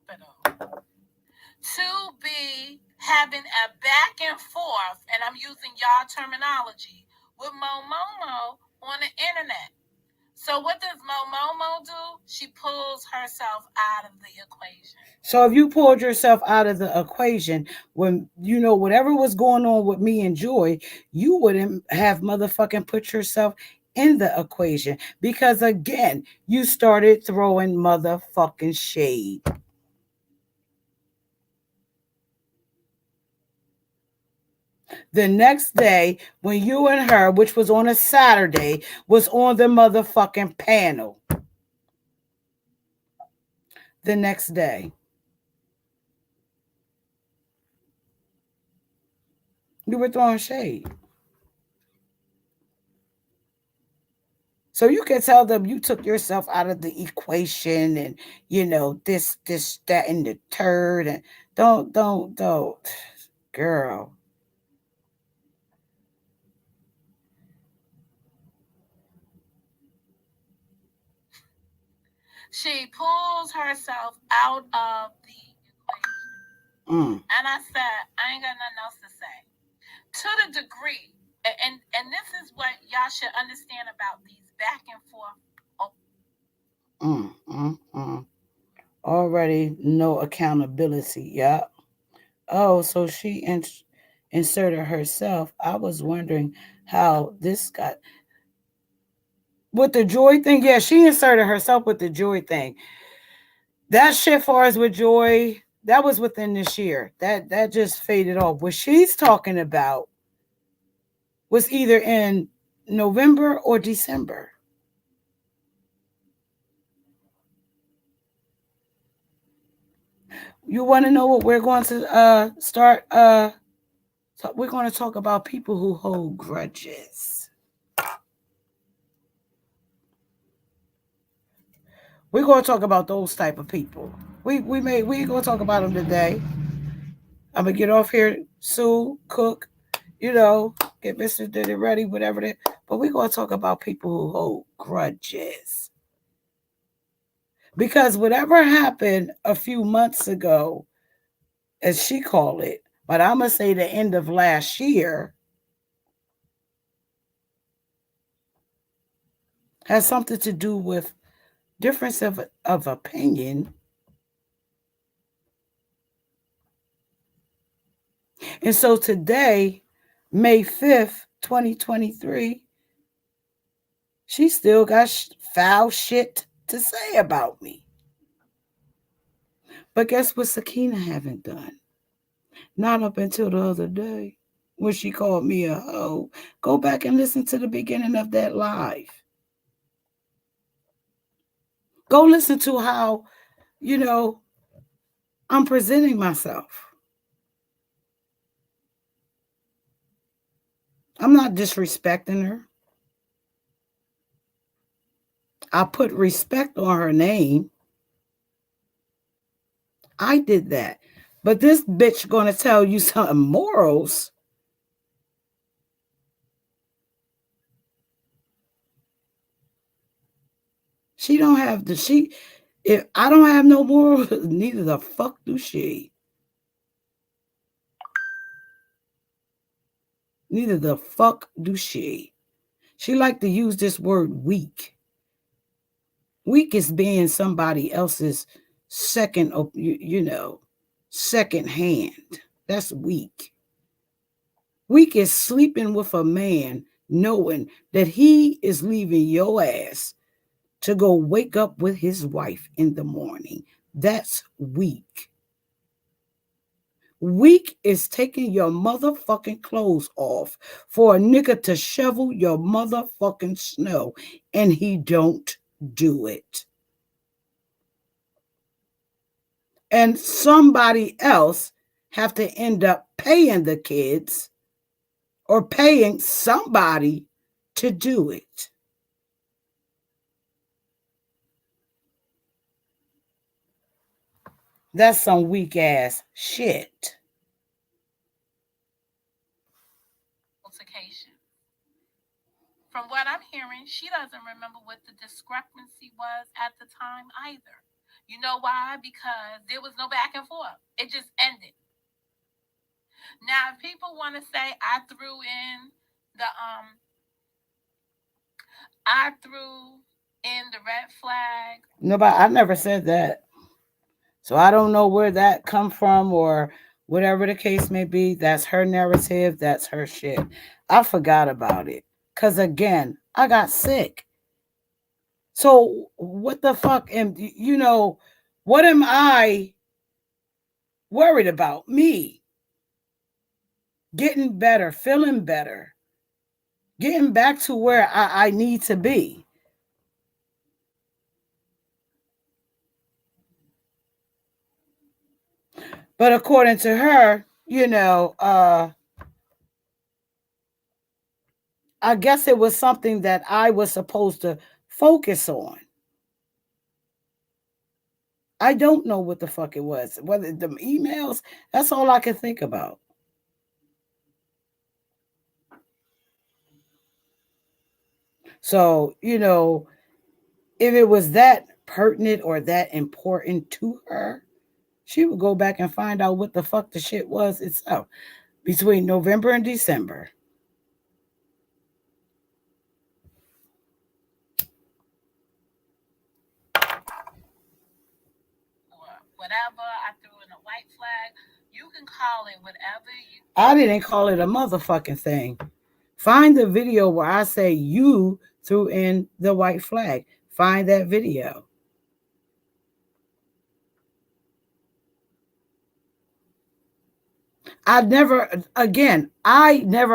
But to be having a back and forth, and I'm using y'all terminology, with Momomo on the internet. So what does Momomo do? She pulls herself out of the equation. So if you pulled yourself out of the equation when you know whatever was going on with me and Joy, you wouldn't have motherfucking put yourself in the equation because again, you started throwing motherfucking shade. The next day, when you and her, which was on a Saturday, was on the motherfucking panel. The next day, you were throwing shade. So you can tell them you took yourself out of the equation and this, that, and the third and don't girl. She pulls herself out of the equation. And I said, I ain't got nothing else to say. To the degree, and this is what y'all should understand about these back and forth. Already no accountability. Yeah. Oh, so she inserted herself. I was wondering how this got with the Joy thing. Yeah, she inserted herself with the Joy thing. That shit far as with Joy, that was within this year. That just faded off. What she's talking about was either in November or December. You want to know what we're going to start? We're going to talk about people who hold grudges. We're going to talk about those type of people. We ain't going to talk about them today. I'm gonna get off here, Sue, cook, get Mr. Diddy ready, whatever that. But we're gonna talk about people who hold grudges. Because whatever happened a few months ago, as she called it, but I'm gonna say the end of last year, has something to do with difference of opinion. And so today, May 5th, 2023, she still got foul shit to say about me. But guess what Sakina haven't done? Not up until the other day when she called me a hoe. Go back and listen to the beginning of that live. Go listen to how, you know, I'm presenting myself. I'm not disrespecting her. I put respect on her name. I did that. But this bitch gonna tell you something morals. She don't have the she if I don't have no morals, neither the fuck do she. Neither the fuck do she. She like to use this word weak. Weak is being somebody else's second, second hand. That's weak. Weak is sleeping with a man knowing that he is leaving your ass to go wake up with his wife in the morning. That's weak. Weak is taking your motherfucking clothes off for a nigga to shovel your motherfucking snow and he don't do it. And somebody else have to end up paying the kids or paying somebody to do it. That's some weak ass shit. Altercation. From what I'm hearing, she doesn't remember what the discrepancy was at the time either. You know why? Because there was no back and forth. It just ended. Now, if people want to say the I threw in the red flag. Nobody, I never said that. So I don't know where that come from or whatever the case may be. That's her narrative. That's her shit. I forgot about it. Cause again, I got sick. So what the fuck what am I worried about? Me getting better, feeling better, getting back to where I need to be. But according to her, I guess it was something that I was supposed to focus on. I don't know what the fuck it was. Whether the emails, that's all I can think about. So, if it was that pertinent or that important to her, she would go back and find out what the fuck the shit was itself between November and December. Or whatever. I threw in a white flag. You can call it whatever you. I didn't call it a motherfucking thing. Find the video where I say you threw in the white flag. Find that video. I never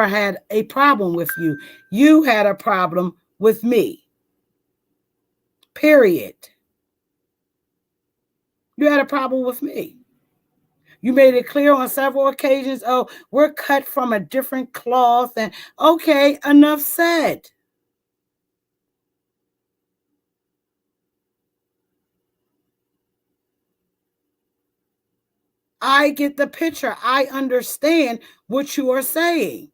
had a problem with you. You had a problem with me. Period. You had a problem with me. You made it clear on several occasions, oh, we're cut from a different cloth. And okay, enough said. I get the picture. I understand what you are saying.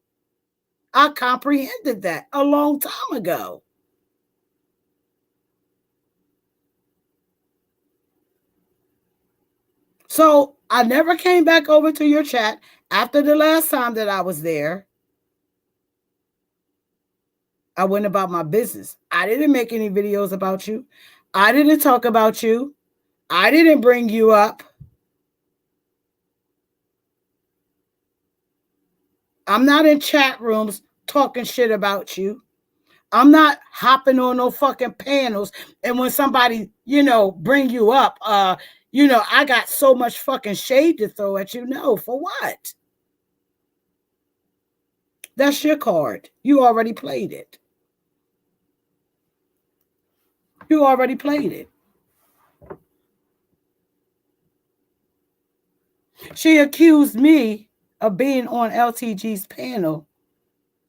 I comprehended that a long time ago. So I never came back over to your chat after the last time that I was there. I went about my business. I didn't make any videos about you. I didn't talk about you. I didn't bring you up. I'm not in chat rooms talking shit about you. I'm not hopping on no fucking panels. And when somebody, bring you up, I got so much fucking shade to throw at you. No, for what? That's your card. You already played it. You already played it. She accused me of being on LTG's panel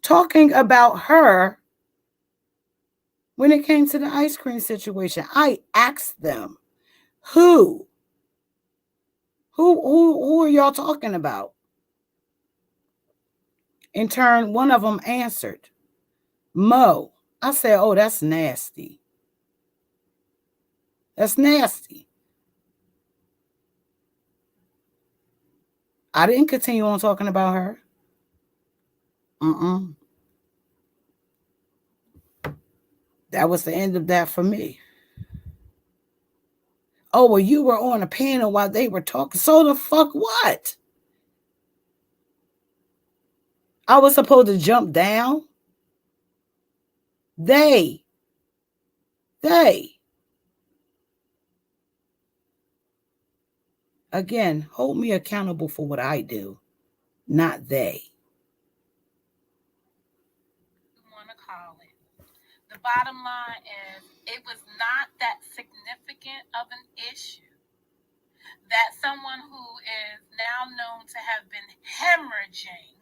talking about her when it came to the ice cream situation. I asked them, who? Who are y'all talking about? In turn, one of them answered, Mo. I said, oh, that's nasty. That's nasty. I didn't continue on talking about her. That was the end of that for me. Oh, well, you were on a panel while they were talking. So the fuck what? I was supposed to jump down? They Again, hold me accountable for what I do, not they. You want to call it. The bottom line is it was not that significant of an issue that someone who is now known to have been hemorrhaging.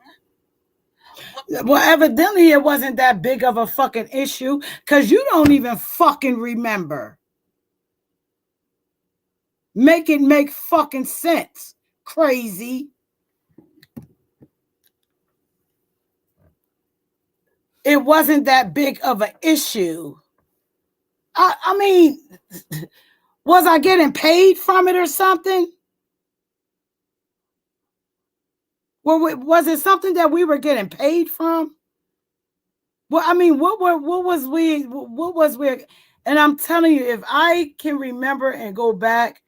Well, evidently it wasn't that big of a fucking issue because you don't even fucking remember. Make it make fucking sense. Crazy. It wasn't that big of an issue. I mean, was I getting paid from it or something? Well, was it something that we were getting paid from? Well, I mean, what was we? And I'm telling you, if I can remember and go back,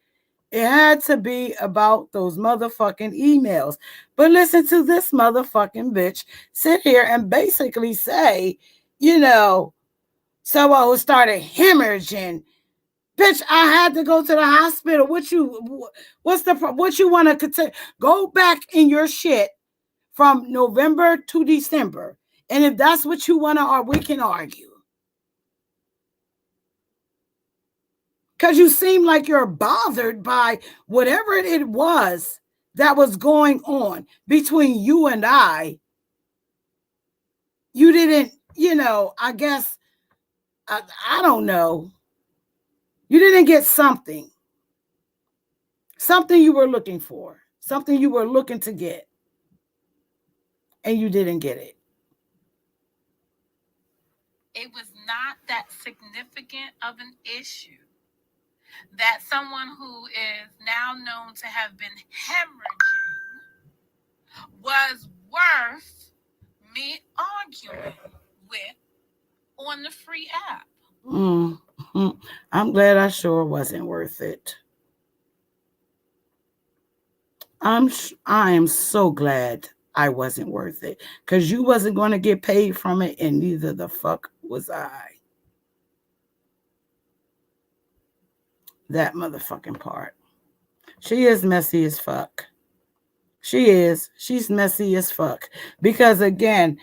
it had to be about those motherfucking emails. But listen to this motherfucking bitch sit here and basically say, you know, so I started hemorrhaging. Bitch, I had to go to the hospital. What you want to continue? Go back in your shit from November to December. And if that's what you want to, or we can argue. Because you seem like you're bothered by whatever it was that was going on between you and I. You didn't, I guess, I don't know. You didn't get something you were looking for, something you were looking to get, and you didn't get it. It was not that significant of an issue that someone who is now known to have been hemorrhaging was worth me arguing with on the free app. Mm-hmm. I'm glad I sure wasn't worth it. I am so glad I wasn't worth it because you wasn't going to get paid from it, and neither the fuck was I. That motherfucking part. She is messy as fuck. She is. She's messy as fuck. Because again,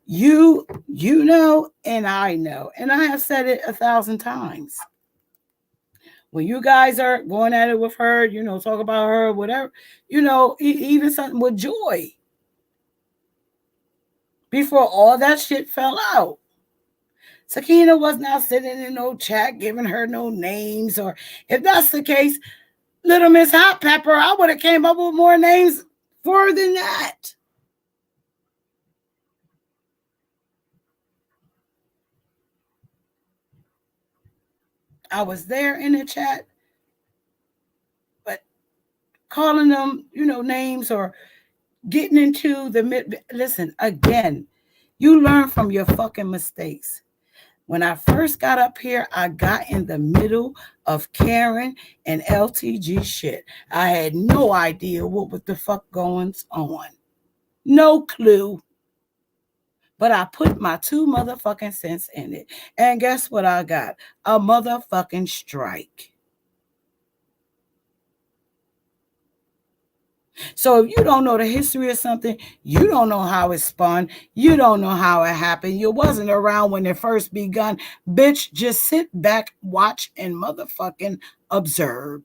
you know, and I know, and I have said it 1,000 times. When you guys are going at it with her, talk about her, whatever, even something with Joy before all that shit fell out. Sakina was not sitting in no chat giving her no names, or if that's the case, Little Miss Hot Pepper, I would have came up with more names for than that. I was there in the chat, but calling them, names or getting into the mid. Listen, again, you learn from your fucking mistakes. When I first got up here, I got in the middle of Karen and LTG shit. I had no idea what was the fuck going on. No clue. But I put my 2 motherfucking cents in it. And guess what I got? A motherfucking strike. So if you don't know the history of something, you don't know how it spun, you don't know how it happened, you wasn't around when it first begun, bitch, just sit back, watch, and motherfucking observe.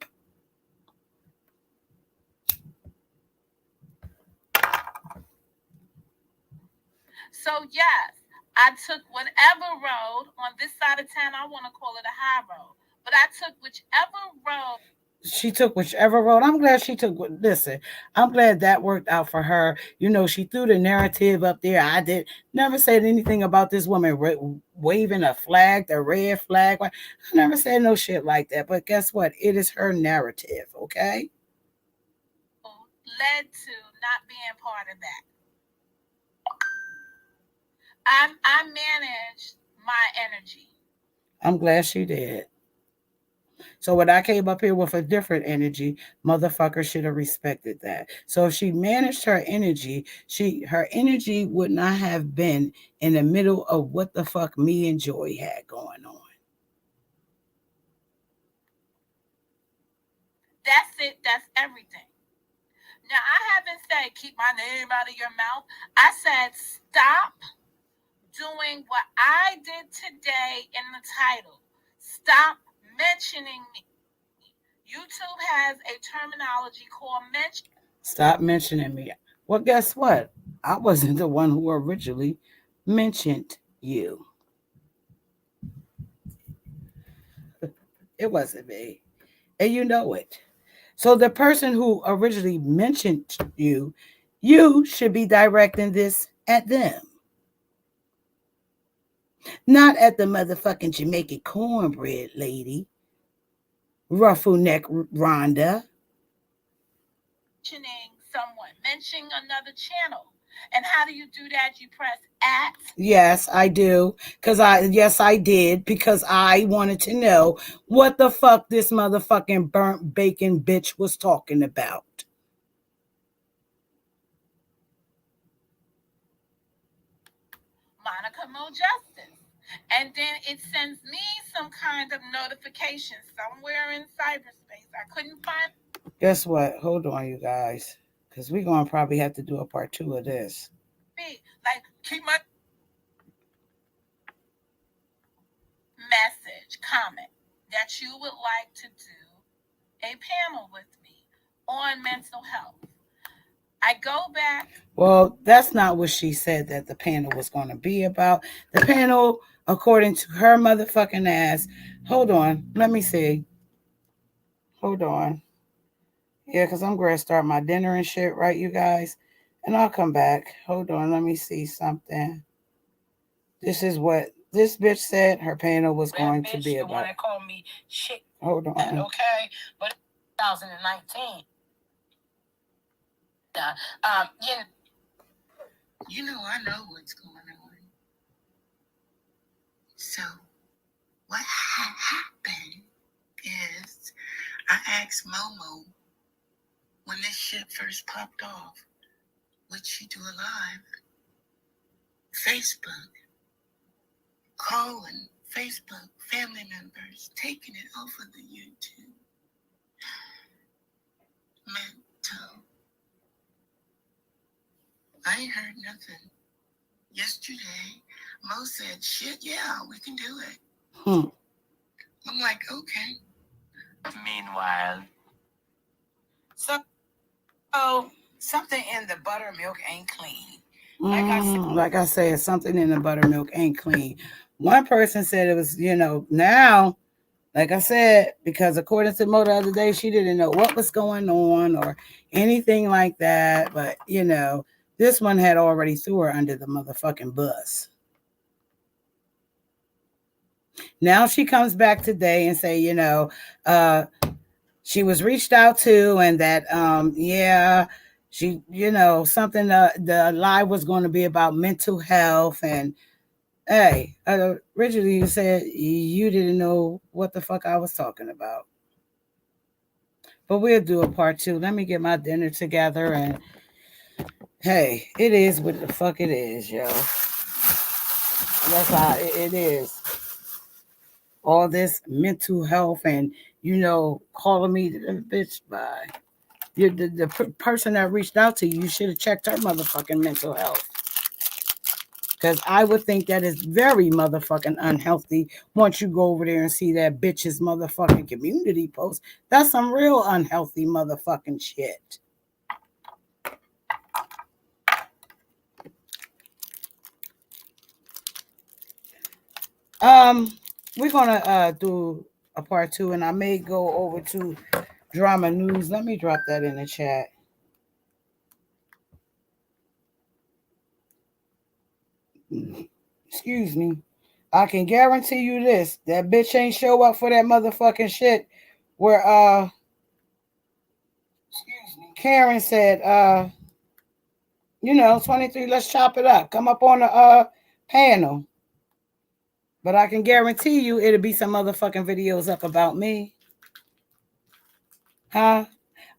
So, yes, I took whatever road on this side of town, I want to call it a high road, but I took whichever road. She took whichever road. I'm glad she took. Listen, I'm glad that worked out for her. She threw the narrative up there. I did never said anything about this woman waving a flag, the red flag. I never said no shit like that. But guess what? It is her narrative. Okay. Led to not being part of that. I managed my energy. I'm glad she did. So when I came up here with a different energy, motherfucker should have respected that. So if she managed her energy would not have been in the middle of what the fuck me and Joy had going on. That's it. That's everything. Now, I haven't said keep my name out of your mouth. I said stop doing what I did today in the title. Stop mentioning me. YouTube has a terminology called mention. Stop mentioning me. Well, guess what? I wasn't the one who originally mentioned you. It wasn't me. And you know it. So the person who originally mentioned you, you should be directing this at them, not at the motherfucking Jamaican cornbread lady, ruffle neck Rhonda. Mentioning someone, mentioning another channel. And how do you do that? You press at. Yes, I do. Yes, I did. Because I wanted to know what the fuck this motherfucking burnt bacon bitch was talking about. Monica Mo Justice. And then it sends me some kind of notification somewhere in cyberspace. I couldn't find Guess what? Hold on, you guys. Because we're going to probably have to do a part two of this. me. Like, keep my message, comment that you would like to do a panel with me on mental health. I go back. Well, that's not what she said that the panel was going to be about. The panel, according to her motherfucking ass, hold on, let me see. Hold on. Yeah, because I'm going to start my dinner and shit, right, you guys? And I'll come back. Hold on, let me see something. This is what this bitch said her panel was going to be The about. one that called me shit. Hold on. Okay, but 2019. Yeah, I know what's going on. So what happened is I asked Momo when this shit first popped off, would she do a live? Facebook, calling Facebook family members, taking it off of the YouTube. Mental. I ain't heard nothing. Yesterday, Mo said, shit, yeah, we can do it. I'm like, okay. Meanwhile, so something in the buttermilk ain't clean. Like I said, something in the buttermilk ain't clean. One person said it was, now, like I said, because according to Mo the other day, she didn't know what was going on or anything like that. But, this one had already threw her under the motherfucking bus. Now she comes back today and say, uh, she was reached out to and that, yeah, she, something, the live was going to be about mental health. And hey, originally you said you didn't know what the fuck I was talking about. But we'll do a part two. Let me get my dinner together and hey, it is what the fuck it is, yo. That's how it is. All this mental health and calling me the bitch by the person that reached out to you should have checked her motherfucking mental health. Because I would think that is very motherfucking unhealthy once you go over there and see that bitch's motherfucking community post. That's some real unhealthy motherfucking shit. Um, we're gonna do a part two, and I may go over to drama news. Let me drop that in the chat. Excuse me. I can guarantee you this: that bitch ain't show up for that motherfucking shit. Where Karen said, 23. Let's chop it up. Come up on the panel. But I can guarantee you, it'll be some motherfucking videos up about me. Huh?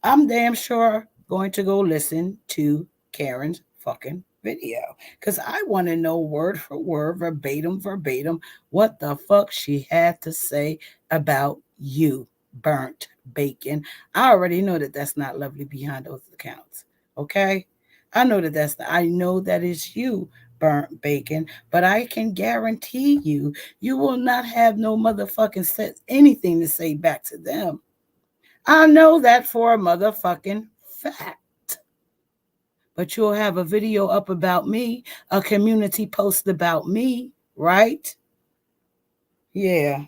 I'm damn sure going to go listen to Karen's fucking video because I want to know word for word, verbatim, what the fuck she had to say about you. burnt bacon. I already know that that's not lovely behind those accounts. Okay? I know that I know that is you, burnt bacon, but I can guarantee you, you will not have no motherfucking anything to say back to them. I know that for a motherfucking fact. But you'll have a video up about me, a community post about me, right? Yeah.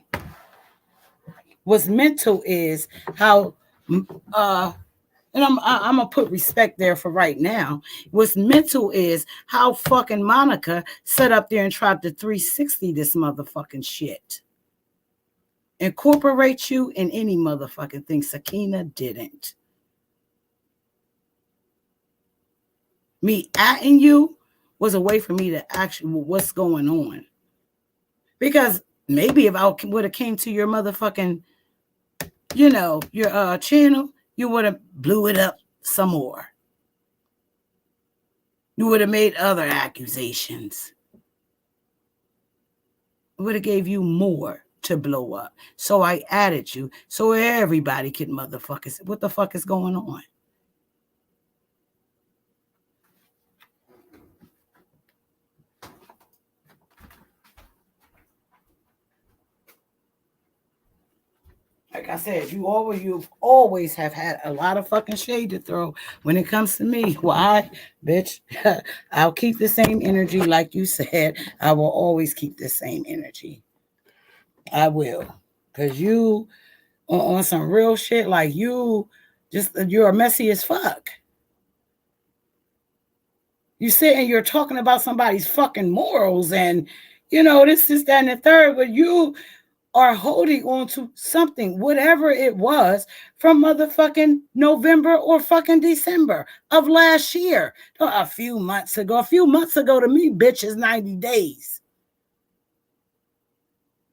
What's mental is how and I'm gonna put respect there for right now. What's mental is how fucking Monica sat up there and tried to 360 this motherfucking shit. Incorporate you in any motherfucking thing. Sakina didn't. Me atting you was a way for me to actually what's going on. Because maybe if I would have came to your motherfucking, your channel, you would have blew it up some more. You would have made other accusations. It would have gave you more to blow up. So I added you so everybody could motherfuckers. What the fuck is going on? Like I said, you've always have had a lot of fucking shade to throw when it comes to me. Why, bitch? I'll keep the same energy, like you said. I will always keep the same energy. I will, cause you on some real shit. Like you're messy as fuck. You sit and you're talking about somebody's fucking morals and this is that and the third, but you are holding on to something, whatever it was, from motherfucking November or fucking December of last year. A few months ago. A few months ago to me, bitch, is 90 days.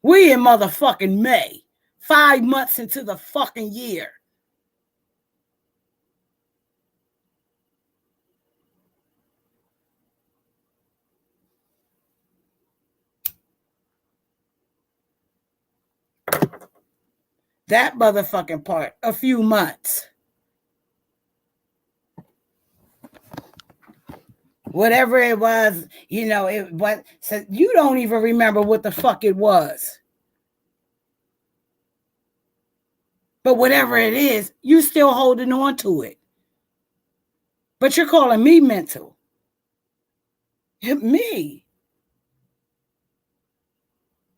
We in motherfucking May. 5 months into the fucking year. That motherfucking part, a few months. Whatever it was, it was. So you don't even remember what the fuck it was. But whatever it is, you still holding on to it. But you're calling me mental. Me.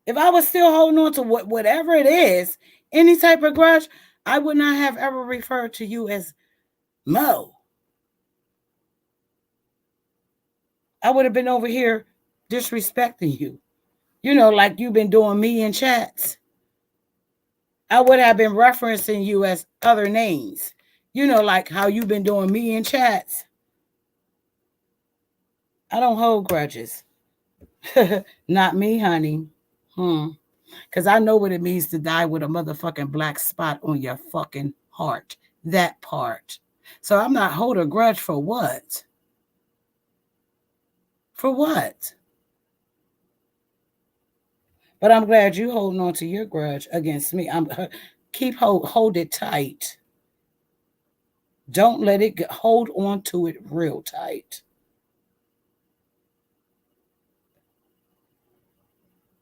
If I was still holding on to whatever it is, any type of grudge, I would not have ever referred to you as Mo. I would have been over here disrespecting you. Like you've been doing me in chats. I would have been referencing you as other names. Like how you've been doing me in chats. I don't hold grudges. Not me, honey. Because I know what it means to die with a motherfucking black spot on your fucking heart. That part. So I'm not holding a grudge for what? For what? But I'm glad you holding on to your grudge against me. Keep hold it tight. Don't let it hold on to it real tight.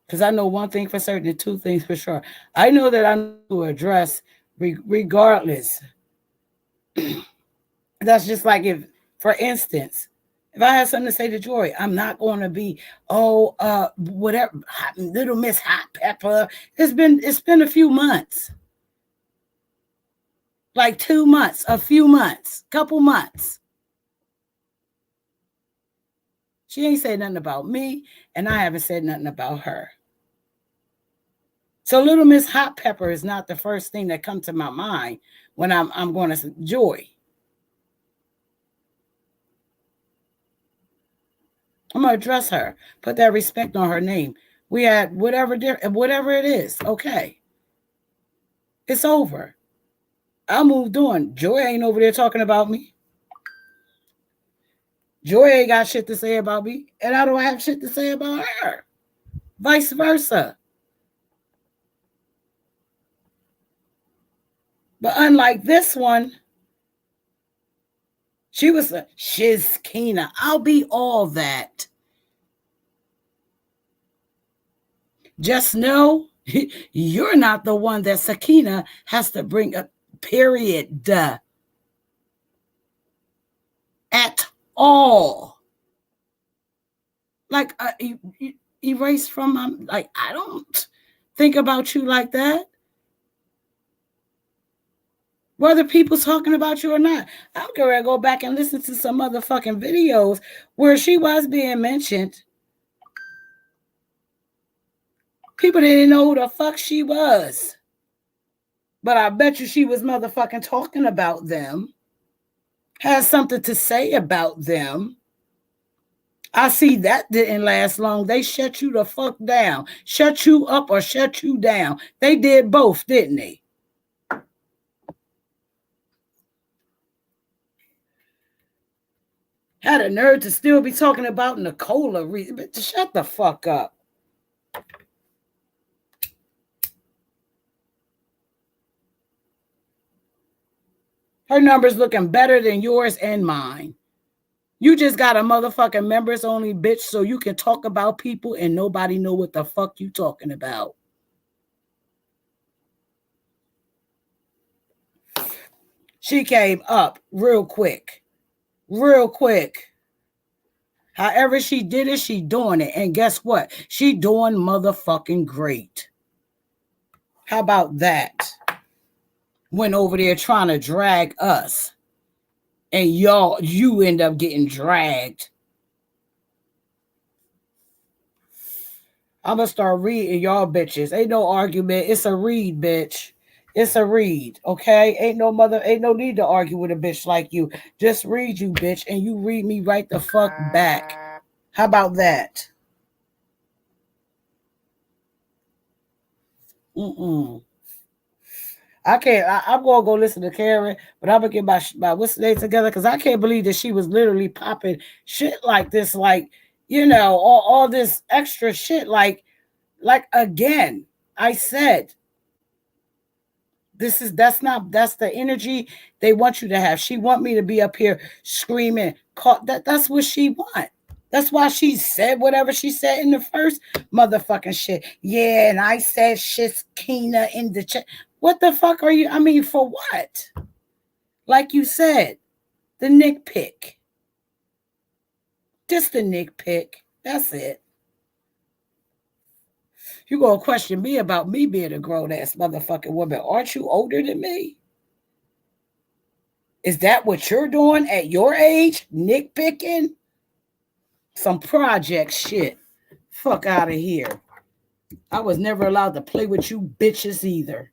Because I know one thing for certain and two things for sure. I know that I know to address regardless. That's just like if, for instance, if I have something to say to Joy, I'm not going to be, whatever, little Miss Hot Pepper. It's been a few months. Like 2 months, a few months, couple months. She ain't said nothing about me, and I haven't said nothing about her. So Little Miss Hot Pepper is not the first thing that comes to my mind when I'm going to say Joy. I'm gonna address her, put that respect on her name. We had whatever it is. Okay, it's over. I moved on. Joy ain't over there talking about me. Joy ain't got shit to say about me, and I don't have shit to say about her. Vice versa. But unlike this one, she was a shiz Keena. I'll be all that. Just know you're not the one that Sakina has to bring up, period. At all. Like, erase from my, like, I don't think about you like that. Whether people's talking about you or not. I'm going to go back and listen to some motherfucking videos where she was being mentioned. People didn't know who the fuck she was. But I bet you she was motherfucking talking about them. Has something to say about them. I see that didn't last long. They shut you the fuck down. Shut you up or shut you down. They did both, didn't they? Had a nerve to still be talking about Nicola. But shut the fuck up. Her numbers looking better than yours and mine. You just got a motherfucking members only bitch so you can talk about people and nobody know what the fuck you talking about. She came up real quick. Real quick. However she did it, she doing it. And guess what? She doing motherfucking great. How about that? Went over there trying to drag us. And you end up getting dragged. I'm gonna start reading y'all bitches. Ain't no argument. It's a read, bitch. It's a read, okay? Ain't no need to argue with a bitch like you. Just read, you bitch, and you read me right the fuck back. How about that? Mm-mm. I can't. I'm gonna go listen to Karen, but I'm gonna get my what's the name together because I can't believe that she was literally popping shit like this, like all this extra shit, like again. I said that's the energy they want you to have. She want me to be up here screaming. That's what she want. That's why she said whatever she said in the first motherfucking shit. Yeah, and I said shit's Keena in the chat. What the fuck are you? I mean, for what? Like you said, the nitpick. Just the nitpick. That's it. You gonna question me about me being a grown ass motherfucking woman? Aren't you older than me? Is that what you're doing at your age? Nitpicking? Some project shit. Fuck out of here. I was never allowed to play with you bitches either.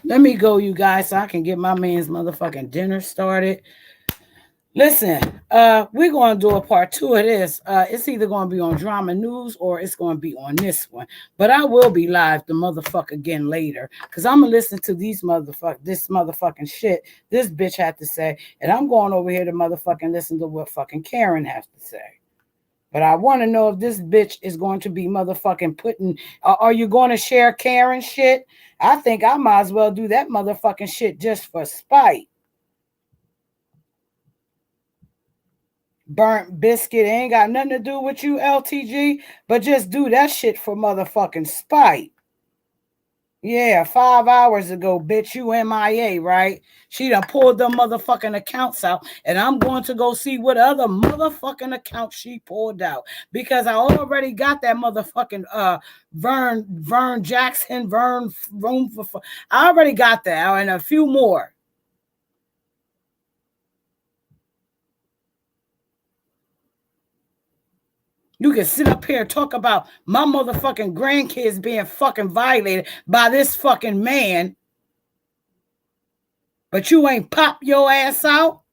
Let me go, you guys, so I can get my man's motherfucking dinner started. Listen, we're going to do a part 2 of this. It's either going to be on Drama News or it's going to be on this one. But I will be live the motherfucker again later because I'm going to listen to this motherfucking shit this bitch had to say. And I'm going over here to motherfucking listen to what fucking Karen has to say. But I want to know if this bitch is going to be motherfucking putting, are you going to share Karen shit? I think I might as well do that motherfucking shit just for spite. Burnt biscuit ain't got nothing to do with you, LTG, but just do that shit for motherfucking spite. Yeah, 5 hours ago, bitch, you MIA, right? She done pulled them motherfucking accounts out, and I'm going to go see what other motherfucking accounts she pulled out because I already got that motherfucking Vern Jackson, Vern room for. I already got that and a few more. You can sit up here and talk about my motherfucking grandkids being fucking violated by this fucking man, but you ain't pop your ass out.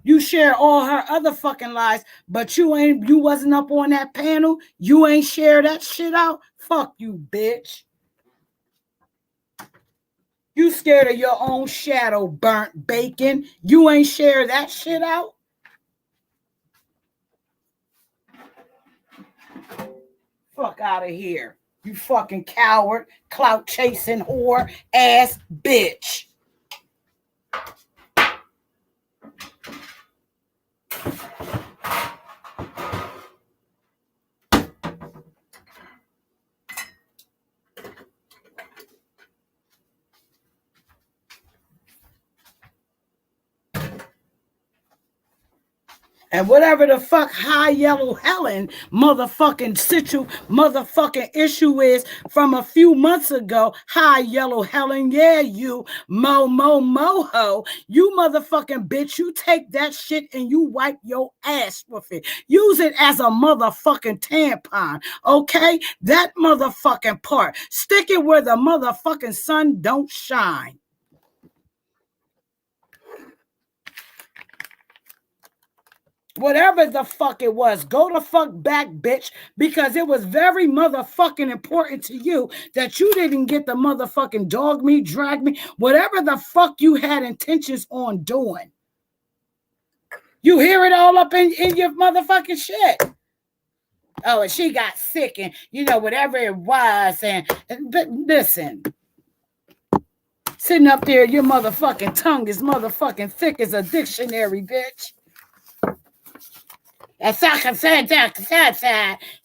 You share all her other fucking lies, but you wasn't up on that panel. You ain't share that shit out. Fuck you, bitch. You scared of your own shadow, burnt bacon. You ain't share that shit out. Fuck out of here. You fucking coward, clout chasing whore ass bitch. And whatever the fuck high yellow Helen motherfucking issue is from a few months ago, high yellow Helen, yeah, you moho, you motherfucking bitch, you take that shit and you wipe your ass with it. Use it as a motherfucking tampon, okay? That motherfucking part. Stick it where the motherfucking sun don't shine. Whatever the fuck it was, go the fuck back, bitch, because it was very motherfucking important to you that you didn't get the motherfucking dog me, drag me, whatever the fuck you had intentions on doing. You hear it all up in your motherfucking shit. Oh, and she got sick and, whatever it was. But listen, sitting up there, your motherfucking tongue is motherfucking thick as a dictionary, bitch.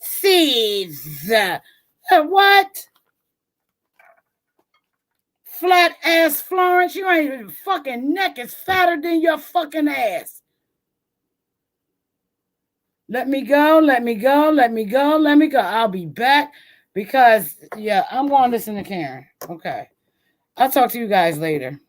Seeds. What? Flat ass Florence, you ain't even fucking neck is fatter than your fucking ass. Let me go. I'll be back because, I'm going to listen to Karen. Okay. I'll talk to you guys later.